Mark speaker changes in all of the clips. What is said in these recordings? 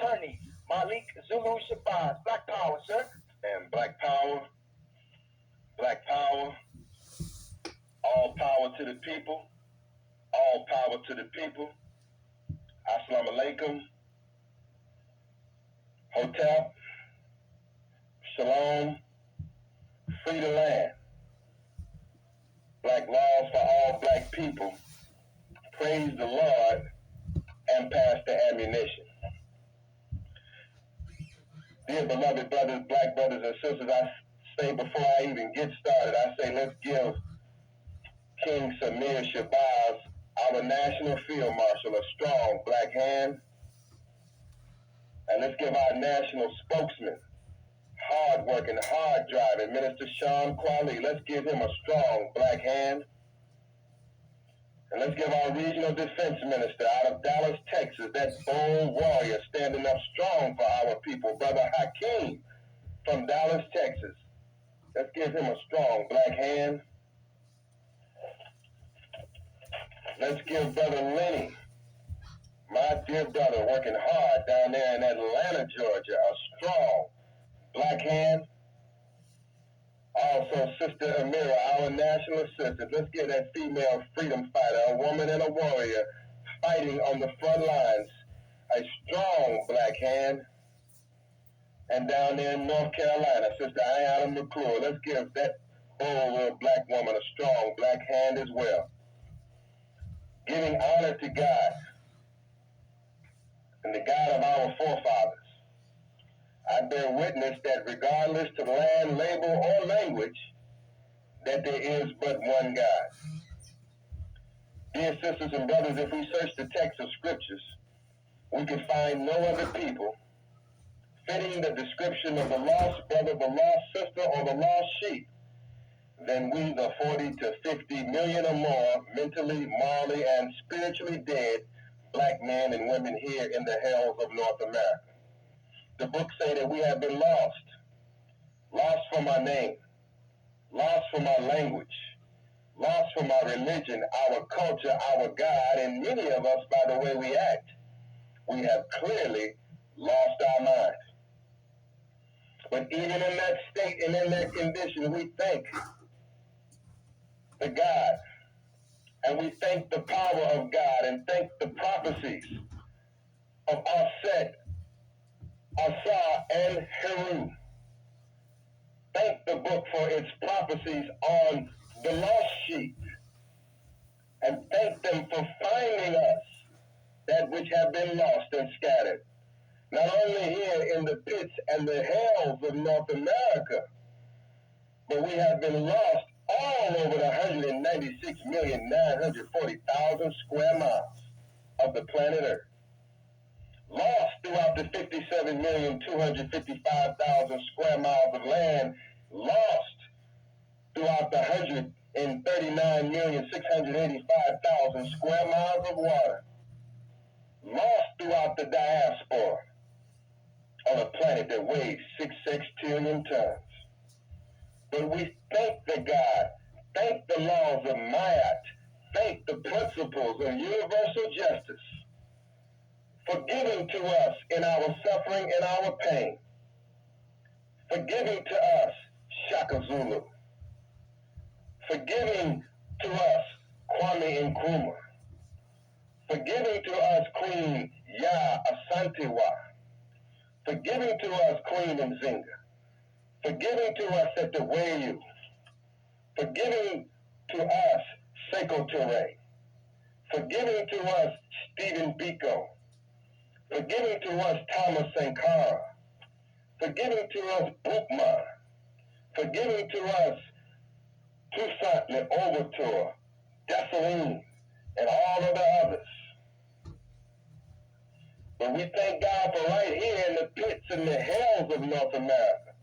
Speaker 1: attorney, Malik Z, Shabazz. Black power, sir.
Speaker 2: And black power, all power to the people, all power to the people. Assalamu alaikum, Hotep, Shalom, free the land. Black laws for all black people. Praise the Lord and pass the ammunition. Dear beloved brothers, black brothers and sisters, I say before I even get started, I say let's give King Samir Shabazz, our National Field Marshal, a strong black hand. And let's give our national spokesman, hard-working, hard-driving, Minister Sean Kwali, let's give him a strong black hand. And let's give our regional defense minister out of Dallas, Texas, that bold warrior standing up strong for our people, Brother Hakeem from Dallas, Texas. Let's give him a strong black hand. Let's give Brother Lenny, my dear brother, working hard down there in Atlanta, Georgia, a strong black hand. Also, Sister Amira, our national assistant. Let's give that female freedom fighter, a woman and a warrior, fighting on the front lines, a strong black hand. And down there in North Carolina, Sister Ayanna McClure, let's give that bold black woman a strong black hand as well. Giving honor to God and the God of our forefathers. I bear witness that regardless to land, label, or language, that there is but one God. Dear sisters and brothers, if we search the text of scriptures, we can find no other people fitting the description of the lost brother, the lost sister, or the lost sheep than we, the 40 to 50 million or more mentally, morally, and spiritually dead black men and women here in the hells of North America. The books say that we have been lost. Lost from our name. Lost from our language. Lost from our religion, our culture, our God, and many of us, by the way we act, we have clearly lost our mind. But even in that state and in that condition, we thank the God, and we thank the power of God, and thank the prophecies of Aset, Asa, and Heru. Thank the book for its prophecies on the lost sheep, and thank them for finding us, that which have been lost and scattered, not only here in the pits and the hells of North America, but we have been lost all over the 196,940,000 square miles of the planet Earth. Lost throughout the 57,255,000 square miles of land, lost throughout the 139,685,000 square miles of water, lost throughout the diaspora on a planet that weighs 6 sextillion tons. But we thank the God, thank the laws of Mayat, thank the principles of universal justice for giving to us in our suffering and our pain, for giving to us Shaka Zulu, for giving to us Kwame Nkrumah, for giving to us Queen Ya Asantewa, for giving to us Queen Mzinga, for giving to us Setewayu, for giving to us Sekou Touré, for giving to us Stephen Biko, for giving to us Thomas Sankara, for giving to us Boukma, for giving to us Toussaint Louverture, Dessalines, and all of the others. But we thank God for right here in the pits and the hells of North America,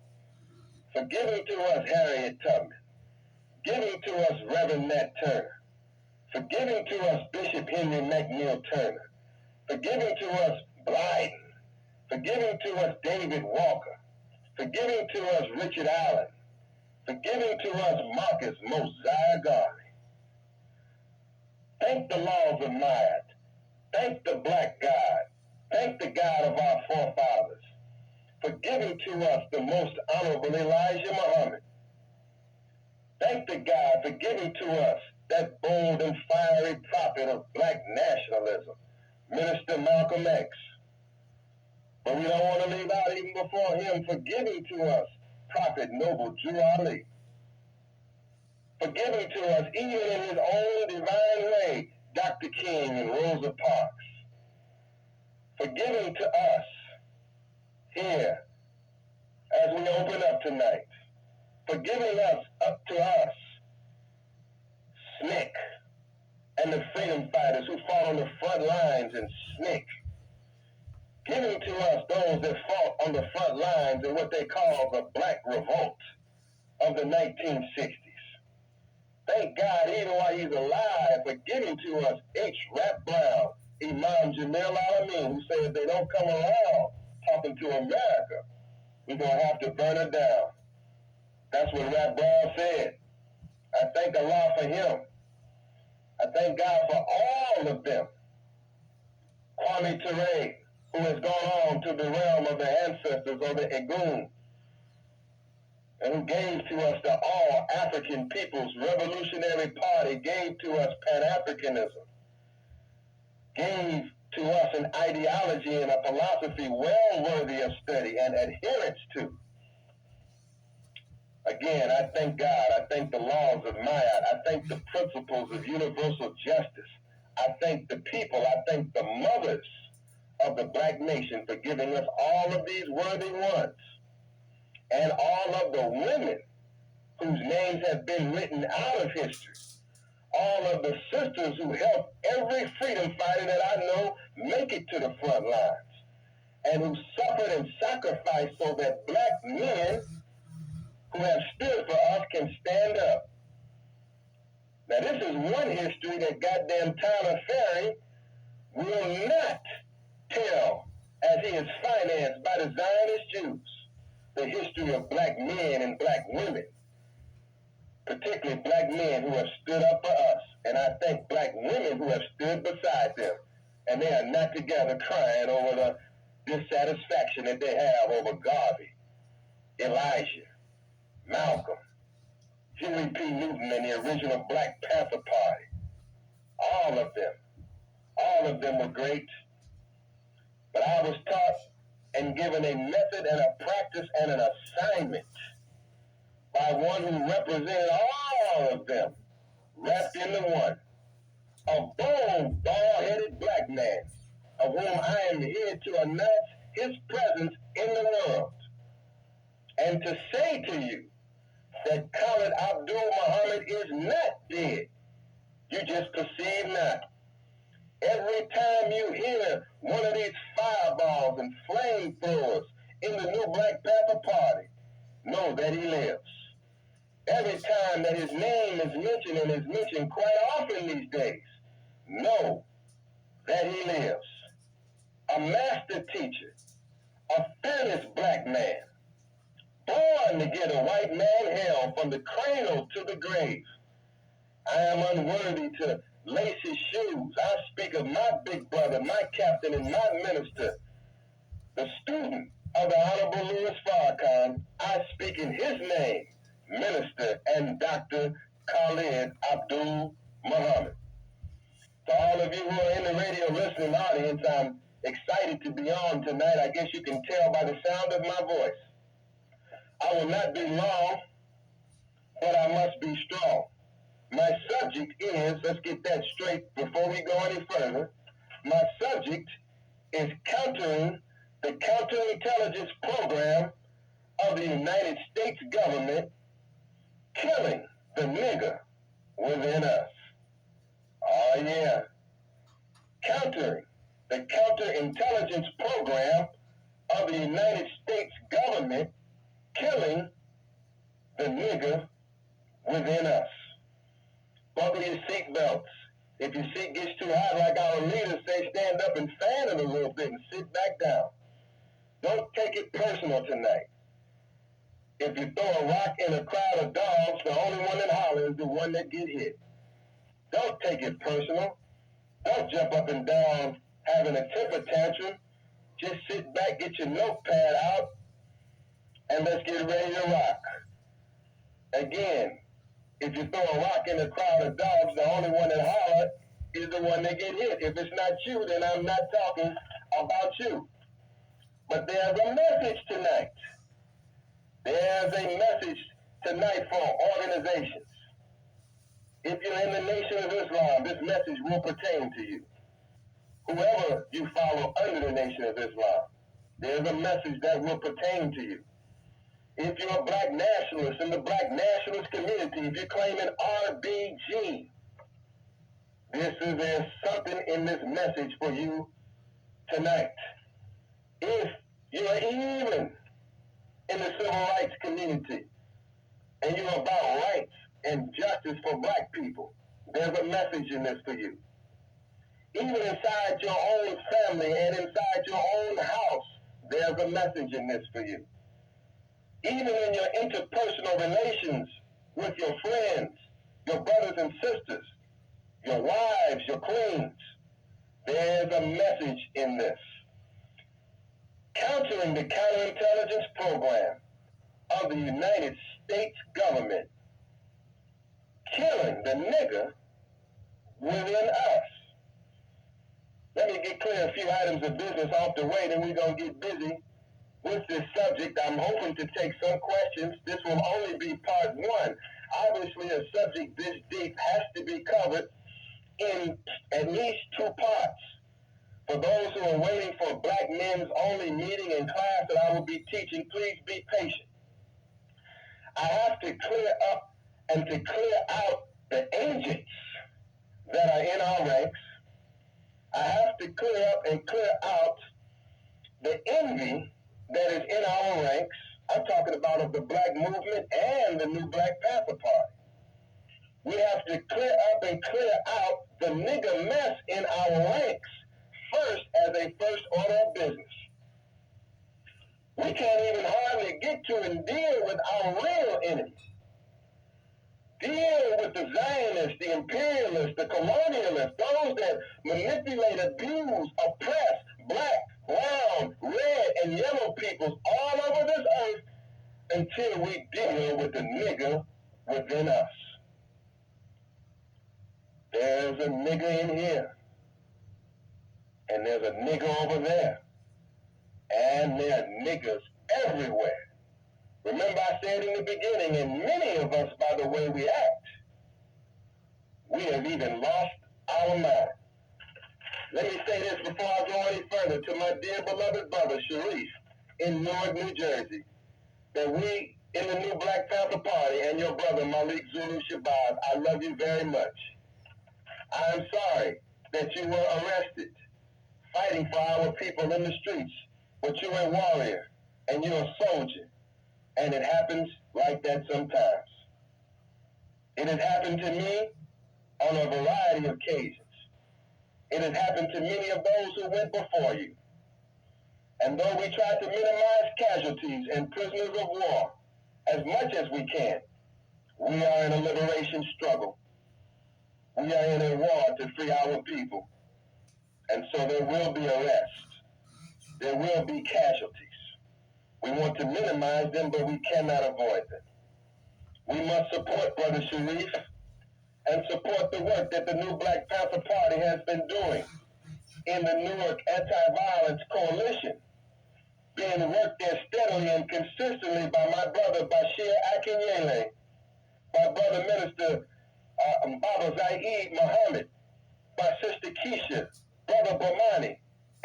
Speaker 2: for giving to us Harriet Tubman, giving to us Reverend Nat Turner, for giving to us Bishop Henry McNeil Turner, for giving to us Blyden, for giving to us David Walker, for giving to us Richard Allen, for giving to us Marcus Mosiah Garvey. Thank the laws of Mayat. Thank the black God. Thank the God of our forefathers for giving to us the most honorable Elijah Muhammad. Thank the God for giving to us that bold and fiery prophet of black nationalism, Minister Malcolm X. But we don't want to leave out even before him for giving to us Prophet Noble Drew Ali. For giving to us, even in his own divine way, Dr. King and Rosa Parks. For giving to us here as we open up tonight. For giving us up to us, SNCC, and the freedom fighters who fought on the front lines in SNCC. Giving to us those that fought on the front lines in what they call the Black Revolt of the 1960s. Thank God, even while he's alive, for giving to us H. Rap Brown, Imam Jamil Alameen, who said if they don't come around talking to America, we're going to have to burn her down. That's what Rap Brown said. I thank Allah for him. I thank God for all of them. Kwame Ture, who has gone on to the realm of the ancestors or the Egun, and who gave to us the All-African People's Revolutionary Party, gave to us Pan-Africanism, gave to us an ideology and a philosophy well worthy of study and adherence to. Again, I thank God. I thank the laws of Ma'at. I thank the principles of universal justice. I thank the people. I thank the mothers of the black nation for giving us all of these worthy ones. And all of the women whose names have been written out of history. All of the sisters who helped every freedom fighter that I know make it to the front lines. And who suffered and sacrificed so that black men who have stood for us can stand up. Now this is one history that goddamn Tyler Ferry will not tell, as he is financed by the Zionist Jews, the history of black men and black women, particularly black men who have stood up for us. And I thank black women who have stood beside them. And they are not together crying over the dissatisfaction that they have over Garvey, Elijah, Malcolm, Huey P. Newton, and the original Black Panther Party. All of them were great. But I was taught and given a method and a practice and an assignment by one who represented all of them, wrapped into one. A bold, bald-headed black man, of whom I am here to announce his presence in the world. And to say to you that Khalid Abdul Muhammad is not dead. You just perceive not. Every time you hear one of these fireballs and flamethrowers in the new Black Panther Party, know that he lives. Every time that his name is mentioned, and is mentioned quite often these days, know that he lives. A master teacher, a fearless black man, born to give a white man hell from the cradle to the grave. I am unworthy to lace his shoes. I speak of my big brother, my captain, and my minister, the student of the Honorable Louis Farrakhan. I speak in his name, Minister and Dr. Khalid Abdul Muhammad. To all of you who are in the radio listening audience, I'm excited to be on tonight. I guess you can tell by the sound of my voice. I will not be long, but I must be strong. My subject is, let's get that straight before we go any further, my subject is countering the counterintelligence program of the United States government, killing the nigger within us. Oh yeah. Countering the counterintelligence program of the United States government, killing the nigger within us. Buckle your seatbelts. If your seat gets too hot, like our leaders say, stand up and fan it a little bit and sit back down. Don't take it personal tonight. If you throw a rock in a crowd of dogs, the only one that hollers is the one that get hit. Don't take it personal. Don't jump up and down having a temper tantrum just sit back, get your notepad out, and let's get ready to rock. Again, if you throw a rock in a crowd of dogs, the only one that holler is the one that get hit. If it's not you, then I'm not talking about you. But there's a message tonight. There's a message tonight for organizations. If you're in the Nation of Islam, this message will pertain to you. Whoever you follow under the Nation of Islam, there's a message that will pertain to you. If you're a black nationalist in the black nationalist community, if you're claiming RBG, there's something in this message for you tonight. If you're even in the civil rights community and you're about rights and justice for black people, there's a message in this for you. Even inside your own family and inside your own house, there's a message in this for you. Even in your interpersonal relations with your friends, your brothers and sisters, your wives, your queens, there's a message in this. Countering the counterintelligence program of the United States government, killing the nigger within us. Let me get clear a few items of business off the way, then we're going to get busy with this subject. I'm hoping to take some questions. This will only be part one. Obviously, a subject this deep has to be covered in at least two parts. For those who are waiting for Black Men's Only meeting in class that I will be teaching, please be patient. I have to clear up and to clear out the agents that are in our ranks. I have to clear up and clear out the envy that is in our ranks. I'm talking about of the black movement and the new Black Panther Party. We have to clear up and clear out the nigger mess in our ranks first as a first order of business. We can't even hardly get to and deal with our real enemies. Deal with the Zionists, the imperialists, the colonialists, those that manipulate, abuse, oppress black, brown, red, and yellow peoples all over this earth until we deal with the nigger within us. There's a nigger in here, and there's a nigger over there, and there are niggers everywhere. Remember I said in the beginning, and many of us, by the way we act, we have even lost our mind. Let me say this before I go any further to my dear beloved brother, Sharif, in Newark, New Jersey, that we in the new Black Panther Party and your brother, Malik Z, Shabazz, I love you very much. I'm sorry that you were arrested fighting for our people in the streets, but you're a warrior and you're a soldier. And it happens like that sometimes. It has happened to me on a variety of occasions. It has happened to many of those who went before you. And though we try to minimize casualties and prisoners of war as much as we can, we are in a liberation struggle. We are in a war to free our people. And so there will be arrests. There will be casualties. We want to minimize them, but we cannot avoid them. We must support Brother Sharif and support the work that the new Black Panther Party has been doing in the Newark Anti-Violence Coalition, being worked there steadily and consistently by my brother Bashir Akinyele, by Brother Minister Baba Zaid Muhammad, by Sister Keisha, Brother Bomani,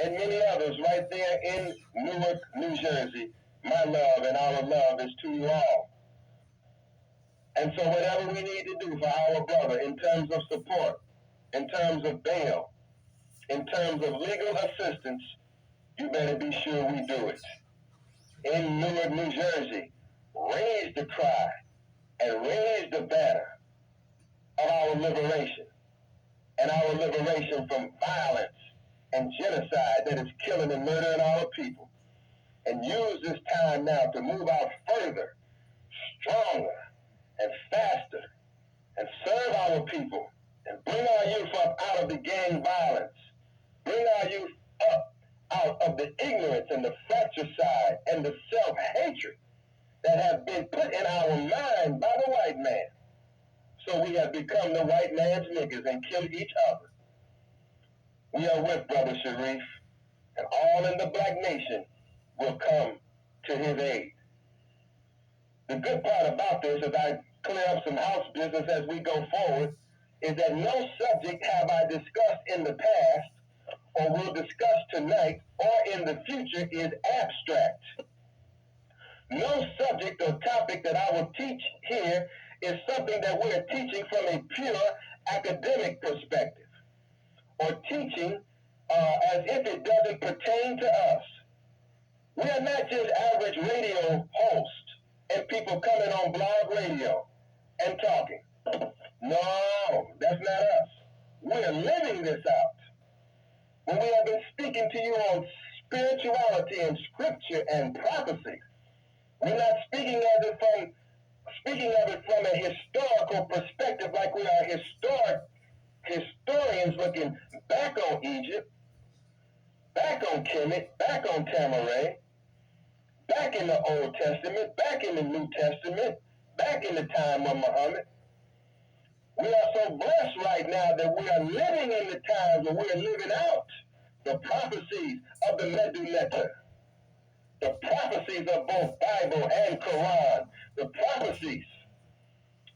Speaker 2: and many others right there in Newark, New Jersey. My love and our love is to you all. And so whatever we need to do for our brother in terms of support, in terms of bail, in terms of legal assistance, you better be sure we do it. In Newark, New Jersey, raise the cry and raise the banner of our liberation and our liberation from violence and genocide that is killing and murdering our people. And use this time now to move out further, stronger, and faster, and serve our people, and bring our youth up out of the gang violence. Bring our youth up out of the ignorance and the fratricide and the self-hatred that have been put in our mind by the white man. So we have become the white man's niggas and killed each other. We are with Brother Sharif, and all in the black nation will come to his aid. The good part about this, as I clear up some house business as we go forward, is that no subject have I discussed in the past or will discuss tonight or in the future is abstract. No subject or topic that I will teach here is something that we're teaching from a pure academic perspective or teaching as if it doesn't pertain to us. We are not just average radio hosts and people coming on blog radio and talking. No, that's not us. We're living this out. When we have been speaking to you on spirituality and scripture and prophecy, we're not speaking of it from a historical perspective like we are historians looking back on Egypt, back on Kemet, back on Tamaray, back in the Old Testament, back in the New Testament, back in the time of Muhammad. We are so blessed right now that we are living in the times where we are living out the prophecies of the Medu-Neter, the prophecies of both Bible and Quran, the prophecies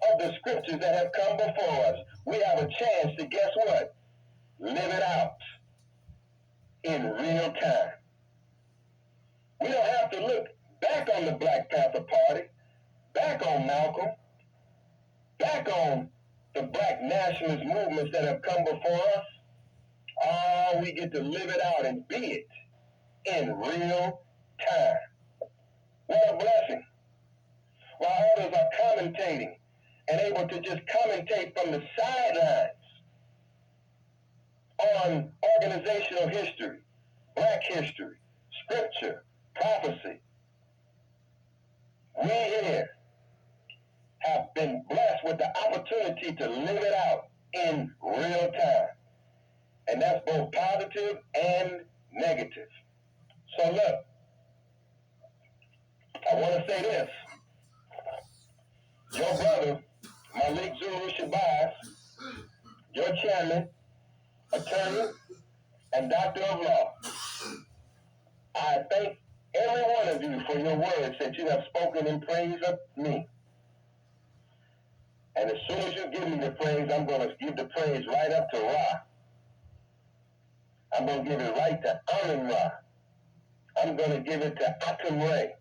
Speaker 2: of the scriptures that have come before us. We have a chance to, guess what? Live it out in real time. We don't have to look back on the Black Panther Party, back on Malcolm, back on the black nationalist movements that have come before us. Oh, we get to live it out and be it in real time. What a blessing. While others are commentating and able to just commentate from the sidelines on organizational history, black history, scripture, prophecy, we here have been blessed with the opportunity to live it out in real time. And that's both positive and negative. So look, I want to say this. Your brother, Malik Z, Shabazz, your chairman, attorney, and doctor of law, I thank every one of you for your words that you have spoken in praise of me. And as soon as you give me the praise, I'm going to give the praise right up to Ra. I'm going to give it right to Amun Ra. I'm going to give it to Atum Ray.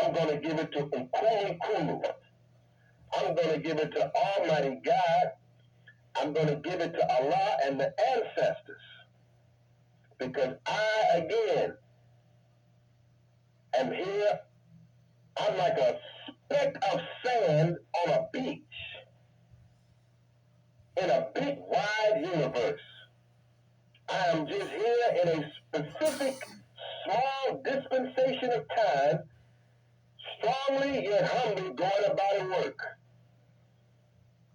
Speaker 2: I'm going to give it to Nkulu Kulu. I'm going to give it to Almighty God. I'm going to give it to Allah and the ancestors. Because I, again, am here. I'm like a speck of sand on a beach in a big, wide universe. I am just here in a specific, small dispensation of time, strongly yet humbly going about work.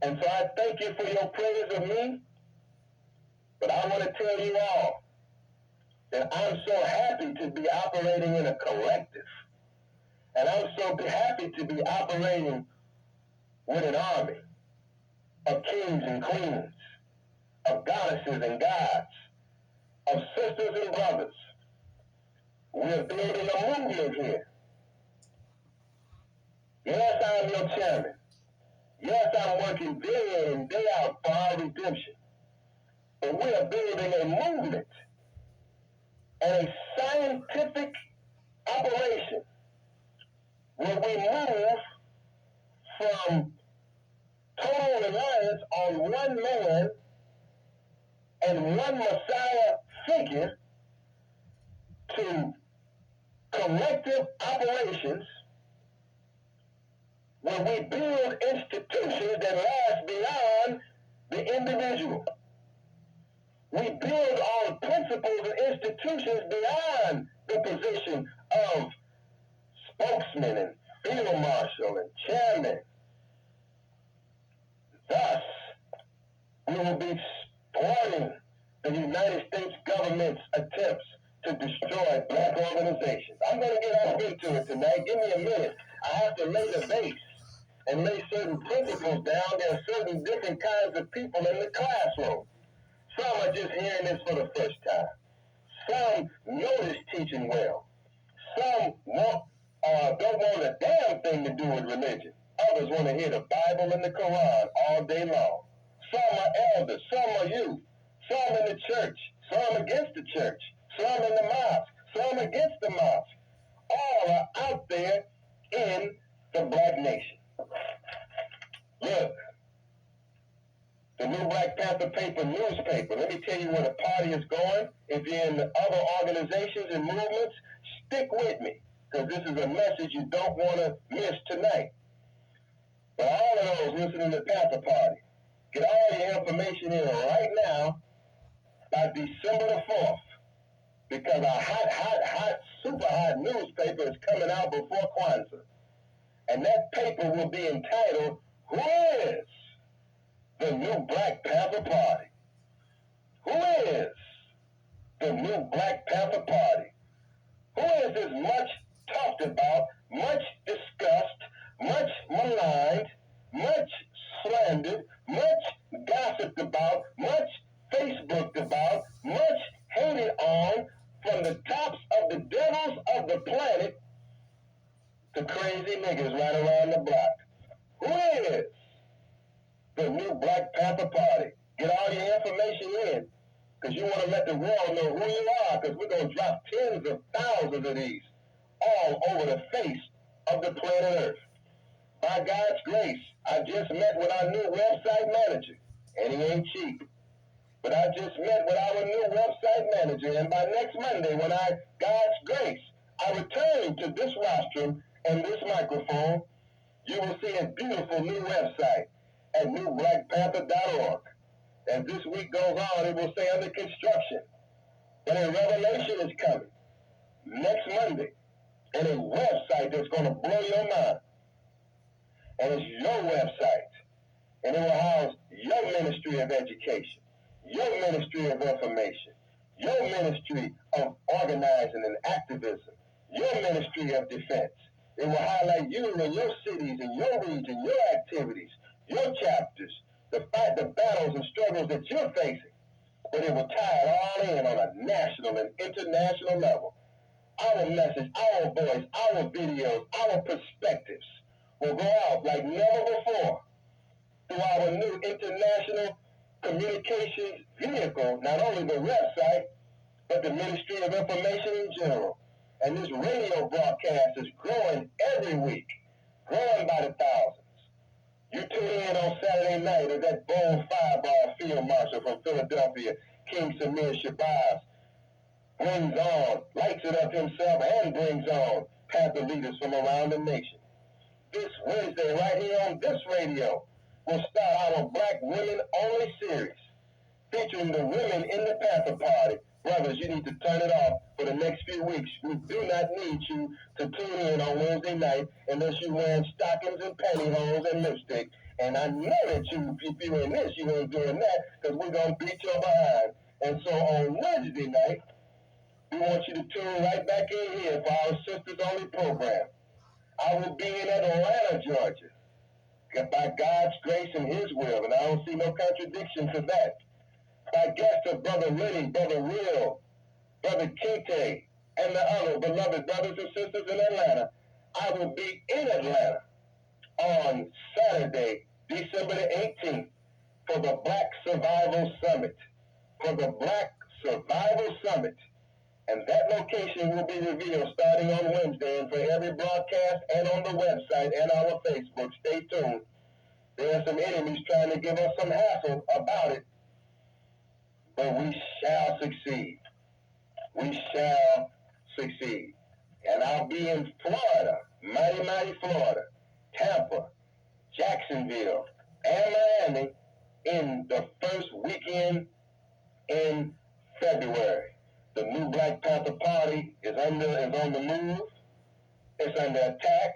Speaker 2: And so I thank you for your praise of me, but I want to tell you all that I'm so happy to be operating in a collective. And I'm so happy to be operating with an army of kings and queens, of goddesses and gods, of sisters and brothers. We're building a movement here. Yes, I'm your chairman. Yes, I'm working day in and day out for our redemption. But we are building a movement and a scientific operation where we move from total reliance on one man and one Messiah figure to collective operations where we build institutions that last beyond the individual. We build on principles and institutions beyond the position of spokesman and field marshal and chairman. Thus, we will be thwarting the United States government's attempts to destroy black organizations. I'm going to get off into it tonight. Give me a minute. I have to lay the base and lay certain principles down. There are certain different kinds of people in the classroom. Some are just hearing this for the first time. Some know this teaching well. Some don't want a damn thing to do with religion. Others want to hear the Bible and the Quran all day long. Some are elders, some are youth, some in the church, some against the church, some in the mosque, some against the mosque. All are out there in the black nation. Look, the new Black Panther paper newspaper. Let me tell you where the party is going. If you're in the other organizations and movements, stick with me, because this is a message you don't want to miss tonight. But all of those listening to the Panther Party, get all your information in right now by December the 4th, because our super hot newspaper is coming out before Kwanzaa. And that paper will be entitled, Who is the New Black Panther Party? Who is the New Black Panther Party? Who is this much talked about, much discussed, much maligned, much slandered, much gossiped about, much Facebooked about, much hated on, from the tops of the devils of the planet to crazy niggas right around the block? Who is the New Black Panther Party? Get all your information in, because you want to let the world know who you are, because we're going to drop tens of thousands of these all over the face of the planet Earth. By God's grace, I just met with our new website manager, and he ain't cheap. But I just met with our new website manager, and by next Monday, when God's grace, I return to this rostrum and this microphone, you will see a beautiful new website at newblackpanther.org. As this week goes on, it will say under construction. But a revelation is coming next Monday, and a website that's going to blow your mind. And it's your website. And it will house your ministry of education, your ministry of information, your ministry of organizing and activism, your ministry of defense. It will highlight you and your cities and your region, your activities, your chapters, the fight, the battles and struggles that you're facing. But it will tie it all in on a national and international level. Our message, our voice, our videos, our perspectives will go out like never before through our new international communications vehicle, not only the website, but the Ministry of Information in general. And this radio broadcast is growing every week, growing by the thousands. You tune in on Saturday night as that bold fireball field marshal from Philadelphia, King Samir Shabazz, brings on, lights it up himself, and brings on Panther leaders from around the nation. This Wednesday, right here on this radio, we'll start our Black Women Only series, featuring the women in the Panther Party. Brothers, you need to turn it off for the next few weeks. We do not need you to tune in on Wednesday night unless you're wearing stockings and pantyhose and lipstick. And I know that if you're in this, you ain't doing that, because we're going to beat your behind. And so on Wednesday night, we want you to tune right back in here for our Sisters Only program. I will be in Atlanta, Georgia, by God's grace and His will, and I don't see no contradiction to that. By guests of Brother Lenny, Brother Real, Brother Kinte, and the other beloved brothers and sisters in Atlanta, I will be in Atlanta on Saturday, December the 18th, for the Black Survival Summit. For the Black Survival Summit. And that location will be revealed starting on Wednesday, and for every broadcast and on the website and our Facebook. Stay tuned. There are some enemies trying to give us some hassle about it, but we shall succeed. We shall succeed. And I'll be in Florida, mighty Florida, Tampa, Jacksonville, and Miami in the first weekend in February. The new Black Panther Party is on the move. It's under attack.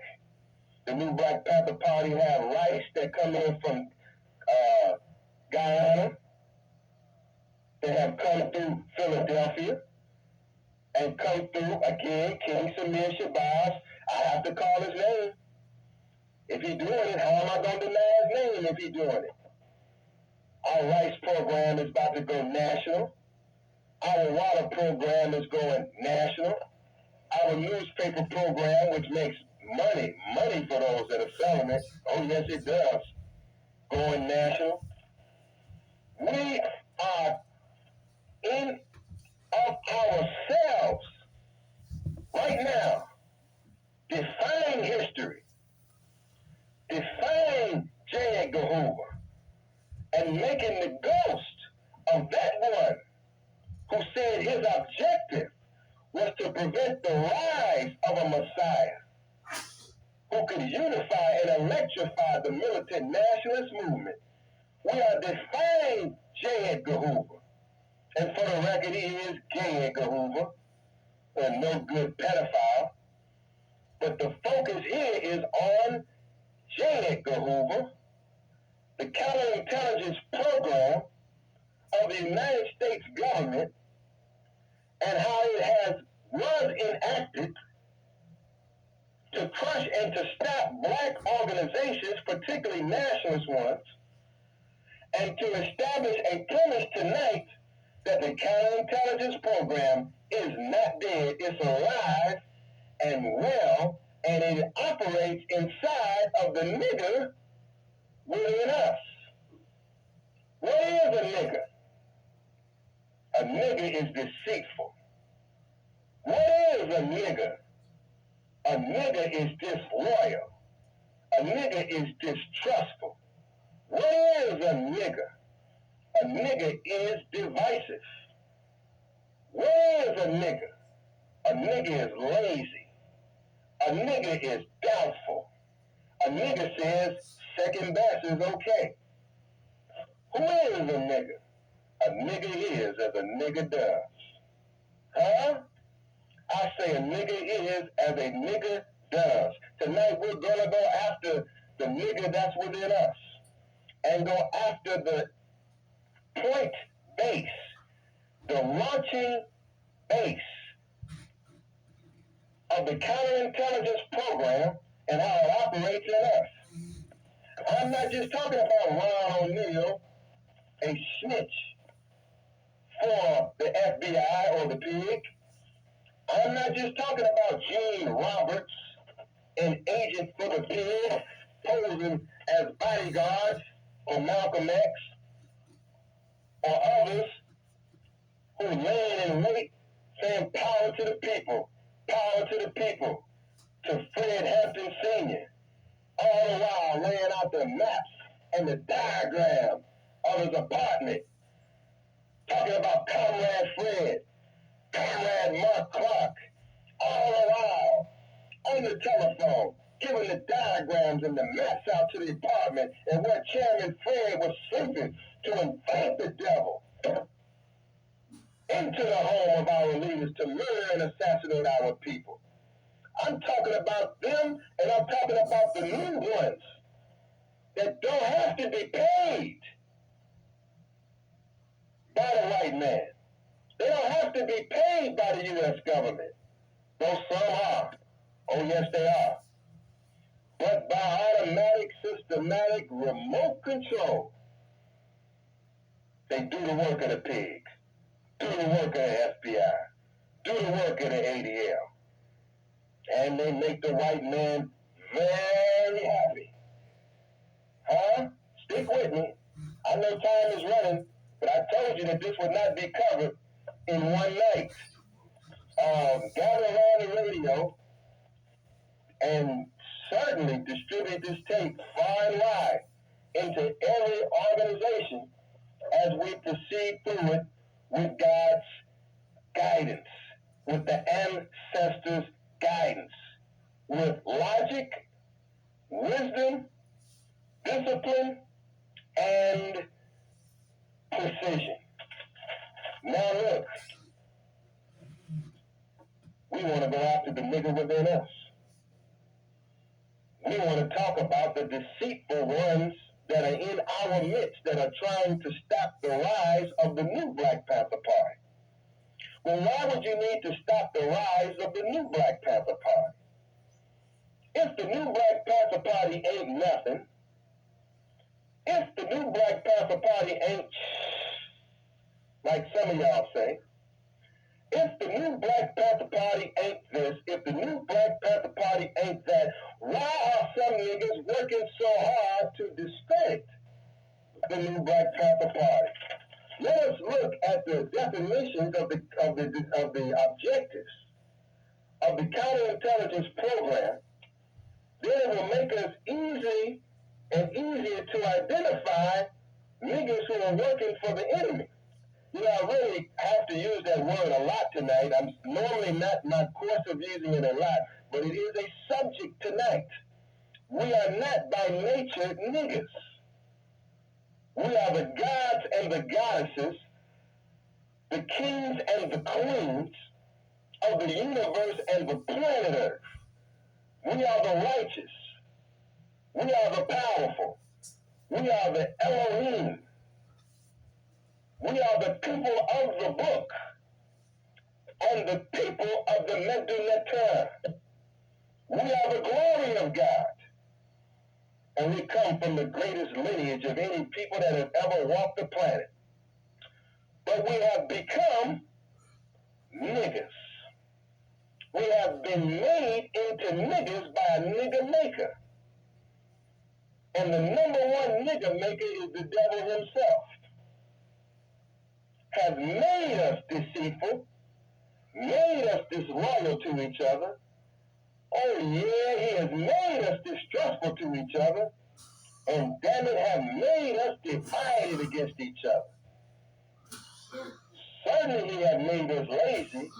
Speaker 2: The new Black Panther Party have rights that come in from Guyana. They have come through Philadelphia. and come through again, King Samir Shabazz. I have to call his name. If he's doing it, how am I going to deny his name if he's doing it? Our rice program is about to go national. Our water program is going national. Our newspaper program, which makes money for those that are selling it, oh yes it does, going national. We are in of ourselves right now, defying history, defying J. Edgar Hoover, and making the ghost of that one who said his objective was to prevent the rise of a Messiah who could unify and electrify the militant nationalist movement. We are defying J. Edgar Hoover. And for the record, he is J. Edgar Hoover, a no good pedophile. But the focus here is on J. Edgar Hoover, the counterintelligence program of the United States government, and how it was enacted to crush and to stop black organizations, particularly nationalist ones, and to establish a premise tonight that the counterintelligence program is not dead, it's alive and well, and it operates inside of the nigger within us. What is a nigger? A nigger is deceitful. What is a nigger? A nigger is disloyal. A nigger is distrustful. What is a nigger? A nigger is divisive. What is a nigger? A nigger is lazy. A nigger is doubtful. A nigger says second best is okay. Who is a nigger? A nigger is as a nigger does. Huh? I say a nigger is as a nigger does. Tonight we're gonna go after the nigger that's within us and go after the point base, the launching base of the counterintelligence program and how it operates in us. I'm not just talking about Ron O'Neill, a snitch for the FBI or the pig. I'm not just talking about Gene Roberts, an agent for the pig, posing as bodyguards for Malcolm X, or others who laying in wait saying power to the people, to Fred Hampton Sr., all the while laying out the maps and the diagram of his apartment, talking about Comrade Fred, Comrade Mark Clark, all the while on the telephone, giving the diagrams and the maps out to the apartment and where Chairman Fred was sleeping to invite the devil into the home of our leaders to murder and assassinate our people. I'm talking about them, and I'm talking about the new ones that don't have to be paid by the white man. They don't have to be paid by the U.S. government, though some are. Oh, yes, they are. But by automatic, systematic, remote control, they do the work of the pigs, do the work of the FBI, do the work of the ADL. And they make the white man very happy. Huh? Stick with me. I know time is running, but I told you that this would not be covered in one night. Gather around the radio and certainly distribute this tape far and wide into every organization as we proceed through it with God's guidance, with the ancestors' guidance, with logic, wisdom, discipline, and precision. Now look, we want to go after the nigger within us. We want to talk about the deceitful ones that are in our midst that are trying to stop the rise of the new Black Panther Party. Well, why would you need to stop the rise of the new Black Panther Party? If the new Black Panther Party ain't nothing, if the new Black Panther Party ain't like some of y'all say, if the new Black Panther Party ain't this, if the new Black Panther Party ain't that, why are some niggas working so hard to discredit the new Black Panther Party? Let us look at the definitions of the objectives of the counterintelligence program. Then it will make us easy and easier to identify niggas who are working for the enemy. You know, I really have to use that word a lot tonight. I'm normally not my course of using it a lot, but it is a subject tonight. We are not by nature niggas. We are the gods and the goddesses, the kings and the queens of the universe and the planet Earth. We are the righteous. We are the powerful. We are the Elohim. We are the people of the book and the people of the Meduneter. We are the glory of God. And we come from the greatest lineage of any people that have ever walked the planet. But we have become niggas. We have been made into niggas by a nigga maker. And the number one nigga maker is the devil himself. Has made us deceitful, made us disloyal to each other. Oh yeah, he has made us distrustful to each other. And damn it, have made us divided against each other. Certainly he has made us lazy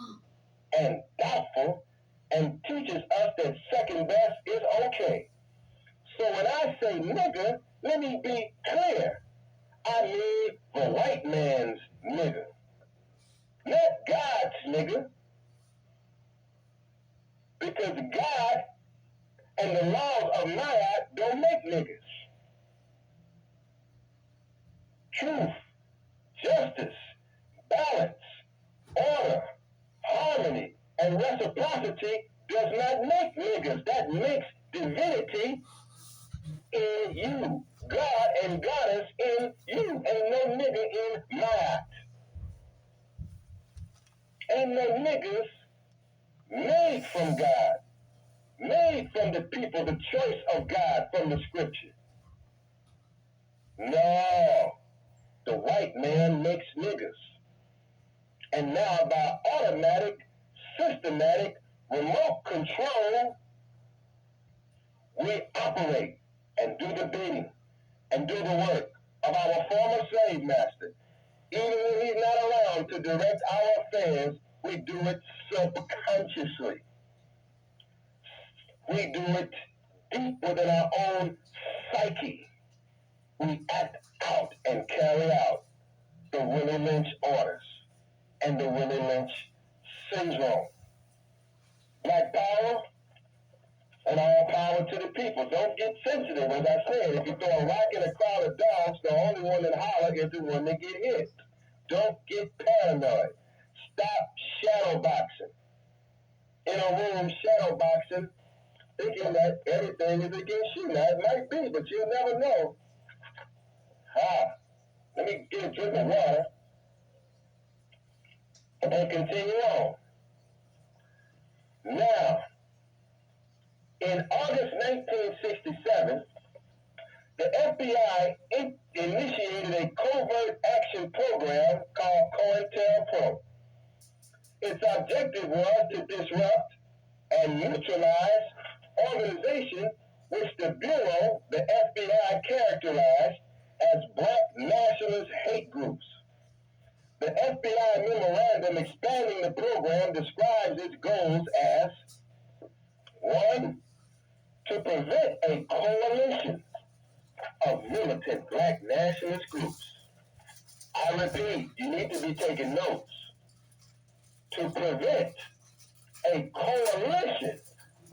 Speaker 2: and doubtful and teaches us that second best is okay. So when I say nigga, let me be clear. I mean the white man's nigga. Not God's nigga. Because God and the laws of Ma'at don't make niggas. Truth, justice, balance, order, harmony, and reciprocity does not make niggas. That makes divinity in you. God and goddess in you. Ain't no nigga in Ma'at. Ain't no niggas made from God. Made from the people, the choice of God from the scripture. No. The white man makes niggas. And now by automatic, systematic, remote control, we operate and do the bidding and do the work of our former slave master. Even when he's not around to direct our affairs, we do it subconsciously. We do it deep within our own psyche. We act out and carry out the Willie Lynch orders and the Willie Lynch syndrome. Black power and all power to the people. Don't get sensitive, as I said. If you throw a rock in a crowd of dogs, the only one that holler is the one that get hit. Don't get paranoid. Stop shadow boxing. In a room shadow boxing, thinking that everything is against you. Now, it might be, but you'll never know. Let me get a drink of water and continue on. Now, in August 1967, the FBI initiated a covert action program called Cointelpro. Its objective was to disrupt and neutralize organizations which the Bureau, the FBI, characterized as black nationalist hate groups. The FBI memorandum expanding the program describes its goals as 1. To prevent a coalition of militant black nationalist groups. I repeat, you need to be taking notes. To prevent a coalition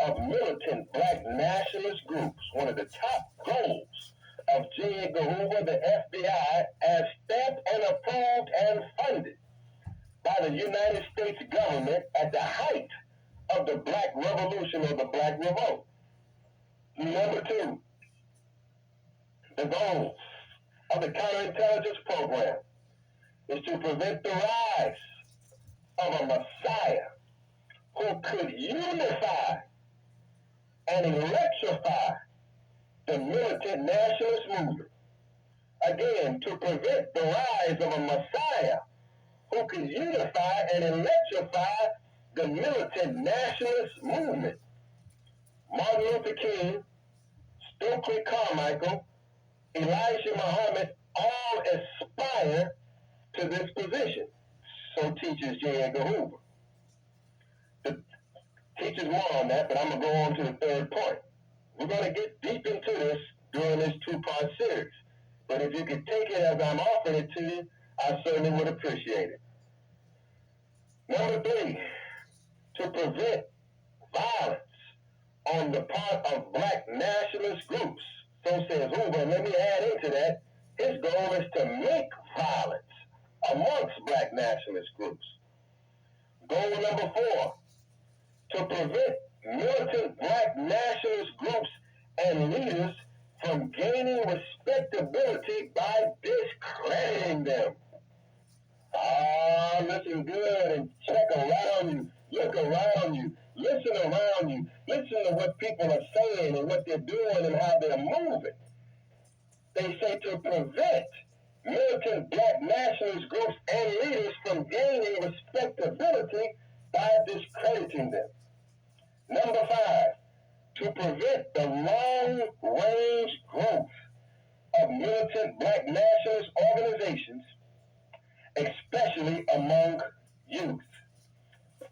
Speaker 2: of militant black nationalist groups, one of the top goals of J. Edgar Hoover, the FBI, as stamped and approved and funded by by the United States government at the height of the Black Revolution or the Black Revolt. Number two, the goals of the counterintelligence program is to prevent the rise of a Messiah who could unify and electrify the militant nationalist movement. Again, to prevent the rise of a Messiah who could unify and electrify the militant nationalist movement. Martin Luther King, Stokely Carmichael, Elijah Muhammad all aspire to this position. So teaches J. Edgar Hoover. The teaches more on that, but I'm going to go on to the third point. We're going to get deep into this during this two-part series. But if you could take it as I'm offering it to you, I certainly would appreciate it. Number three, to prevent violence on the part of black nationalist groups. So says Hoover. Let me add into that. His goal is to make violence amongst black nationalist groups. Goal number four, to prevent militant black nationalist groups and leaders from gaining respectability by discrediting them. Listen good and check around you, look around you, listen around you, listen to what people are saying and what they're doing and how they're moving. They say to prevent militant black nationalist groups and leaders from gaining respectability by discrediting them. Number five, to prevent the long-range growth of militant black nationalist organizations, especially among youth.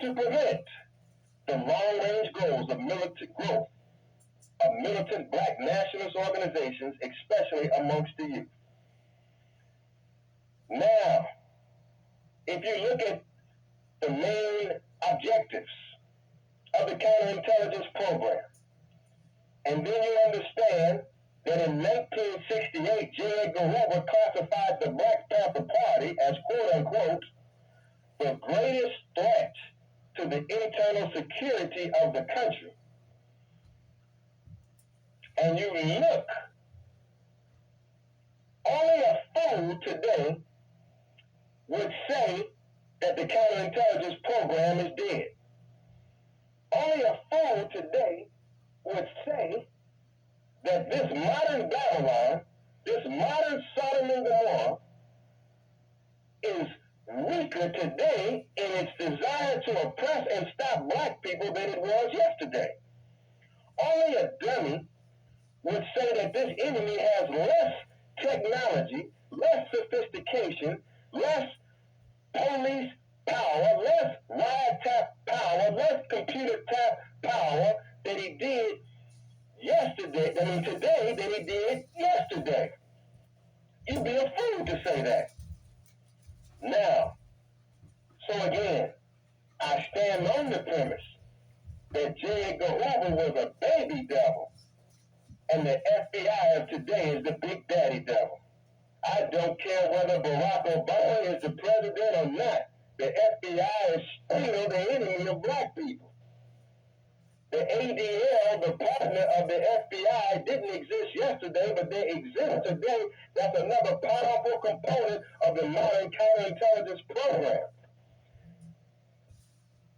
Speaker 2: To prevent the long-range goals of militant growth of militant black nationalist organizations, especially amongst the youth. Now, if you look at the main objectives of the counterintelligence program, and then you understand that in 1968, J. Edgar Hoover classified the Black Panther Party as, quote-unquote, the greatest threat to the internal security of the country. And you look, only a fool today would say that the counterintelligence program is dead. Only a fool today would say that this modern Babylon, this modern Sodom and Gomorrah, is weaker today in its desire to oppress and stop black people than it was yesterday. Only a dummy would say that this enemy has less technology, less sophistication, less police power, less wiretap power, less computer tap power than he did yesterday, today than he did yesterday. You'd be a fool to say that. Now, so again, I stand on the premise that J. Edgar Hoover was a baby devil, and the FBI of today is the big daddy devil. I don't care whether Barack Obama is the president or not. The FBI is still the enemy of black people. The ADL, the partner of the FBI, didn't exist yesterday, but they exist today. That's another powerful component of the modern counterintelligence program.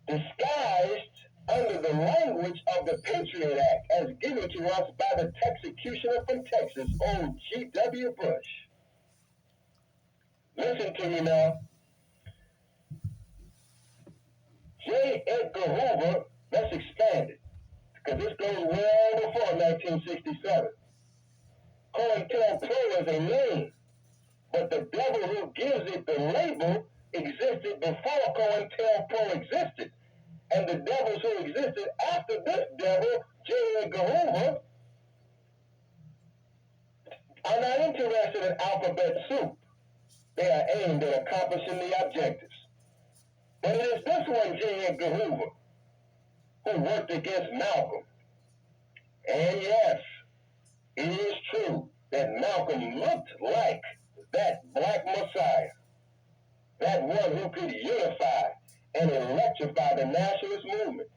Speaker 2: Disguised under the language of the Patriot Act as given to us by the executioner from Texas, old G.W. Bush. Listen to me now. J. Edgar Hoover, let's expand it, because this goes well before 1967. Cointelpro is a name, but the devil who gives it the label existed before Cointelpro existed. And the devils who existed after this devil, J. Edgar Hoover, are not interested in alphabet soup. They are aimed at accomplishing the objectives. But it is this one, J. Edgar Hoover, who worked against Malcolm. And yes, it is true that Malcolm looked like that black Messiah. that one who could unify and electrify the nationalist movement.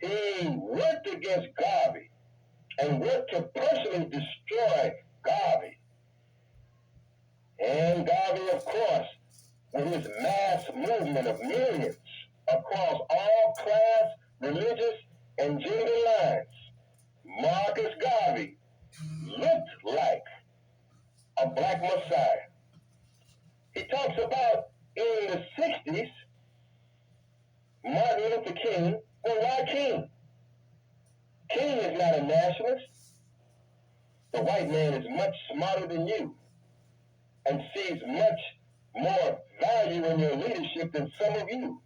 Speaker 2: He worked against Garvey and worked to personally destroy Garvey. And Garvey, of course, with his mass movement of millions across all class, religious, and gender lines, Marcus Garvey looked like a black messiah. He talks about in the 60s, Martin Luther King. Well, why King? King is not a nationalist. The white man is much smarter than you and sees much more value in your leadership than some of you.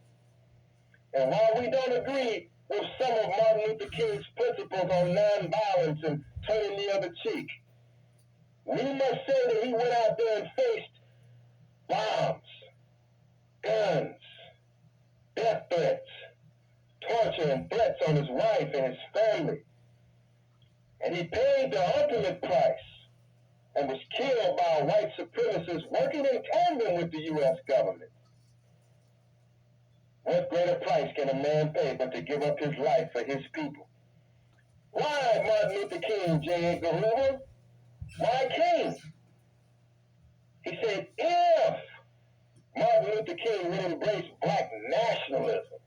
Speaker 2: And while we don't agree with some of Martin Luther King's principles on nonviolence and turning the other cheek, we must say that he went out there and faced bombs, guns, death threats, torture and threats on his wife and his family. And he paid the ultimate price and was killed by a white supremacist working in tandem with the U.S. government. What greater price can a man pay but to give up his life for his people? Why Martin Luther King, J. Edgar Hoover? Why King? He said if Martin Luther King would embrace black nationalism,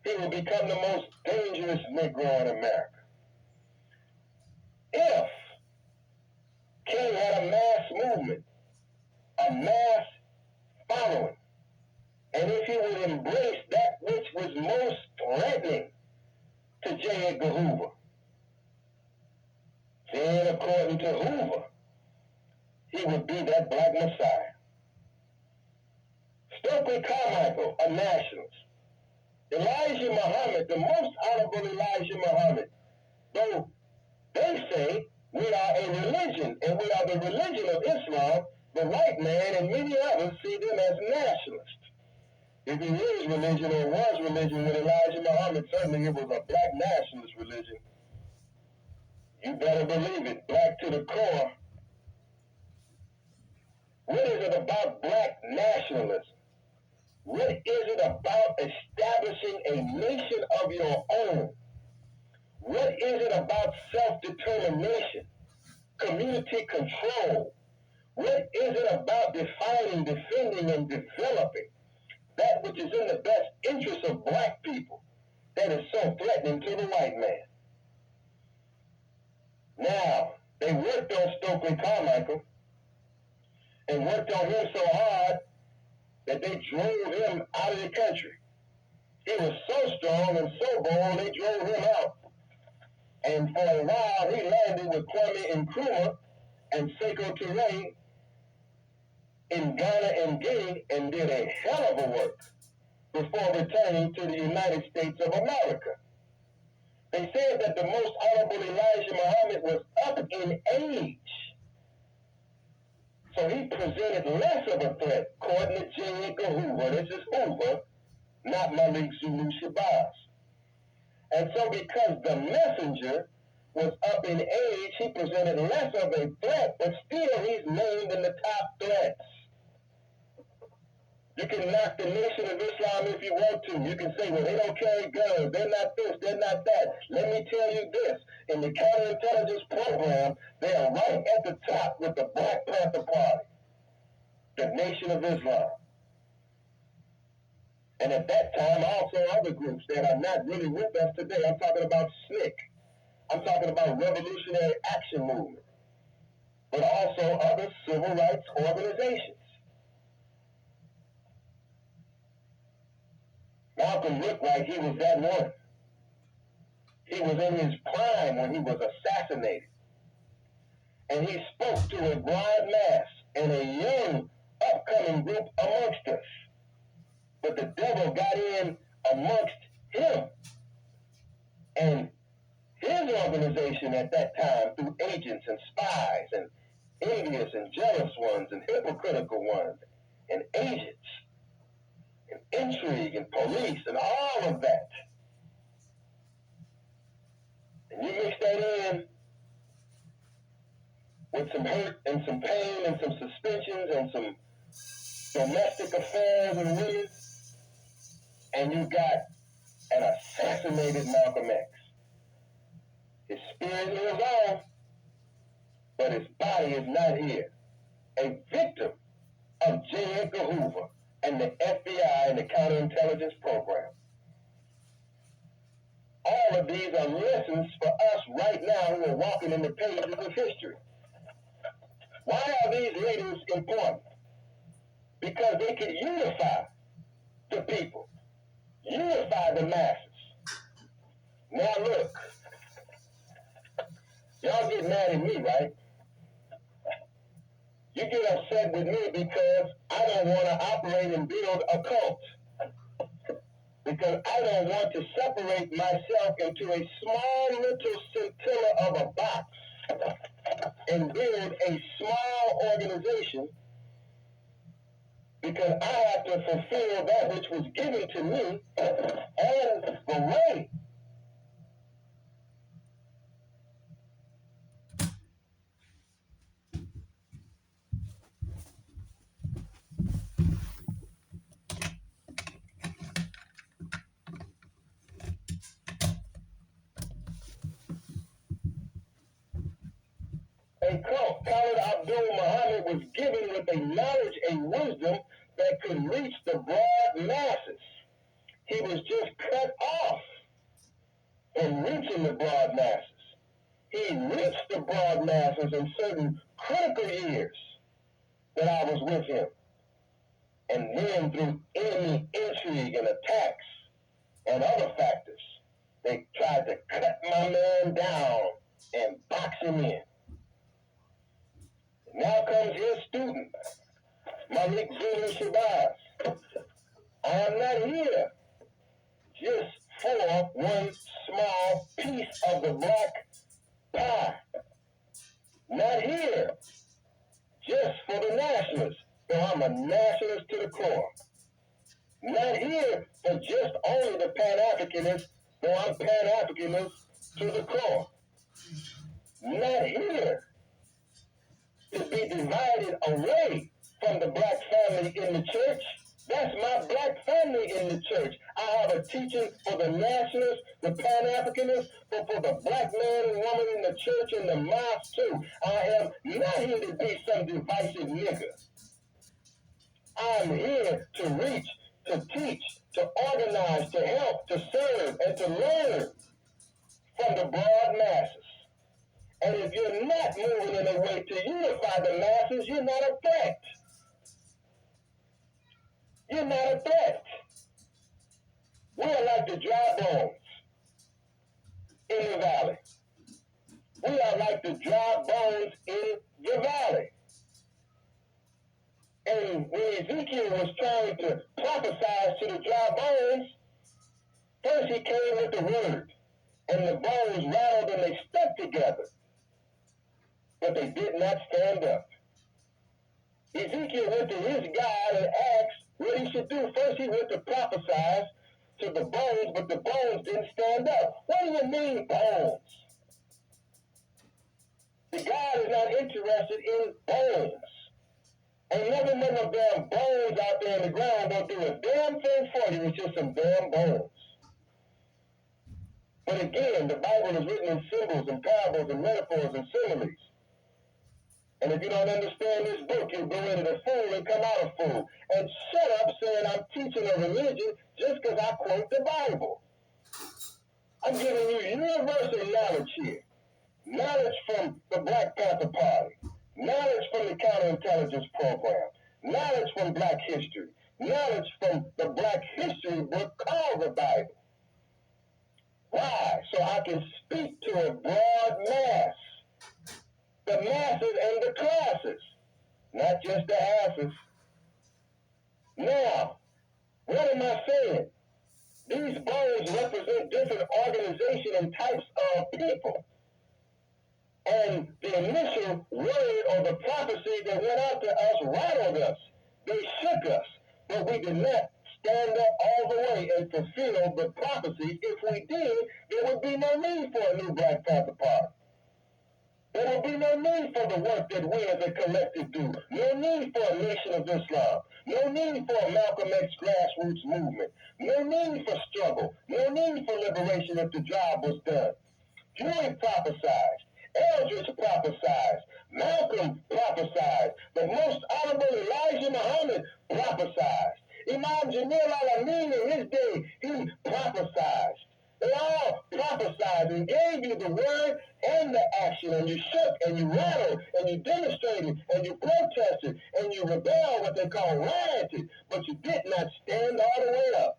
Speaker 2: he would become the most dangerous Negro in America. If King had a mass movement, a mass following, and if he would embrace that which was most threatening to J. Edgar Hoover, then according to Hoover, he would be that black messiah. Stokely Carmichael, a nationalist. Elijah Muhammad, the most honorable Elijah Muhammad, though they say we are a religion and we are the religion of Islam, the white man and many others see them as nationalists. If he is religion or was religion with Elijah Muhammad, certainly it was a black nationalist religion. You better believe it, black to the core. What is it about black nationalism? What is it about establishing a nation of your own? What is it about self-determination, community control? What is it about defining, defending, and developing that which is in the best interest of black people that is so threatening to the white man? Now, they worked on Stokely Carmichael and worked on him so hard that they drove him out of the country. He was so strong and so bold, they drove him out. And for a while, he landed with Kwame Nkrumah and Sekou Touré in Ghana and Guinea and did a hell of a work before returning to the United States of America. They said that the most honorable Elijah Muhammad was up in age. So he presented less of a threat, according to J. Edgar Hoover. This is Hoover, not Malik Shabazz. And so because the messenger was up in age, he presented less of a threat, but still he's named in the top threats. You can knock the Nation of Islam if you want to. You can say, well, they don't carry guns. They're not this. They're not that. Let me tell you this. In the counterintelligence program, they are right at the top with the Black Panther Party, the Nation of Islam. And at that time, also other groups that are not really with us today. I'm talking about SNCC. I'm talking about Revolutionary Action Movement, but also other civil rights organizations. Malcolm looked like he was that one. He was in his prime when he was assassinated. And he spoke to a broad mass and a young, upcoming group amongst us. But the devil got in amongst him and his organization at that time through agents and spies and envious and jealous ones and hypocritical ones and agents and intrigue and police and all of that. And you mix that in with some hurt and some pain and some suspensions and some domestic affairs and women, and you got an assassinated Malcolm X. His spirit lives on, but his body is not here. A victim of J. Edgar Hoover and the FBI and the counterintelligence program. All of these are lessons for us right now who are walking in the pages of history. Why are these leaders important? Because they can unify the people, unify the masses. Now look, y'all get mad at me, right? You get upset with me because I don't want to operate and build a cult. Because I don't want to separate myself into a small little scintilla of a box and build a small organization, because I have to fulfill that which was given to me and the way. A cult, Khalid Abdul Muhammad, was given with a knowledge and wisdom that could reach the broad masses. He was just cut off from reaching the broad masses. He reached the broad masses in certain critical years that I was with him. And then through enemy intrigue and attacks and other factors, they tried to cut my man down and box him in. Now comes his student, Malik Z Shabazz. I am not here just for one small piece of the black pie. Not here just for the nationalists, though I'm a nationalist to the core. Not here for just only the Pan-Africanists, though I'm Pan-Africanist to the core. Not here to be divided away from the black family in the church. That's my black family in the church. I have a teaching for the nationalists, the Pan-Africanists, but for the black man and woman in the church and the mosque too. I am not here to be some divisive nigger. I'm here to reach, to teach, to organize, to help, to serve, and to learn from the broad masses. And if you're not moving in a way to unify the masses, you're not a threat. You're not a threat. We are like the dry bones in the valley. We are like the dry bones in the valley. And when Ezekiel was trying to prophesy to the dry bones, first he came with the word, and the bones rattled and they stuck together. But they did not stand up. Ezekiel went to his God and asked what he should do. First he went to prophesy to the bones, but the bones didn't stand up. What do you mean, bones? The God is not interested in bones. Ain't never been no damn bones out there in the ground don't do a damn thing for you. It's just some damn bones. But again, the Bible is written in symbols and parables and metaphors and similes. And if you don't understand this book, you'll go into the fool and come out a fool. And shut up saying I'm teaching a religion just because I quote the Bible. I'm giving you universal knowledge here. Knowledge from the Black Panther Party. Knowledge from the counterintelligence program. Knowledge from Black history. Knowledge from the Black history book called the Bible. Why? So I can speak to a broad mass. The masses and the classes, not just the asses. Now, what am I saying? These bones represent different organizations and types of people. And the initial word or the prophecy that went out to us rattled us. They shook us, but we did not stand up all the way and fulfill the prophecy. If we did, there would be no need for a new Black Panther Party. There will be no need for the work that we as a collective do. No need for a Nation of Islam. No need for a Malcolm X grassroots movement. No need for struggle. No need for liberation if the job was done. Huey prophesied. Eldridge prophesied. Malcolm prophesied. The most honorable Elijah Muhammad prophesied. Imam Jamil al-Amin in his day, he prophesied. They all prophesied and gave you the word and the action, and you shook and you rattled and you demonstrated and you protested and you rebelled, what they call rioted, but you did not stand all the way up.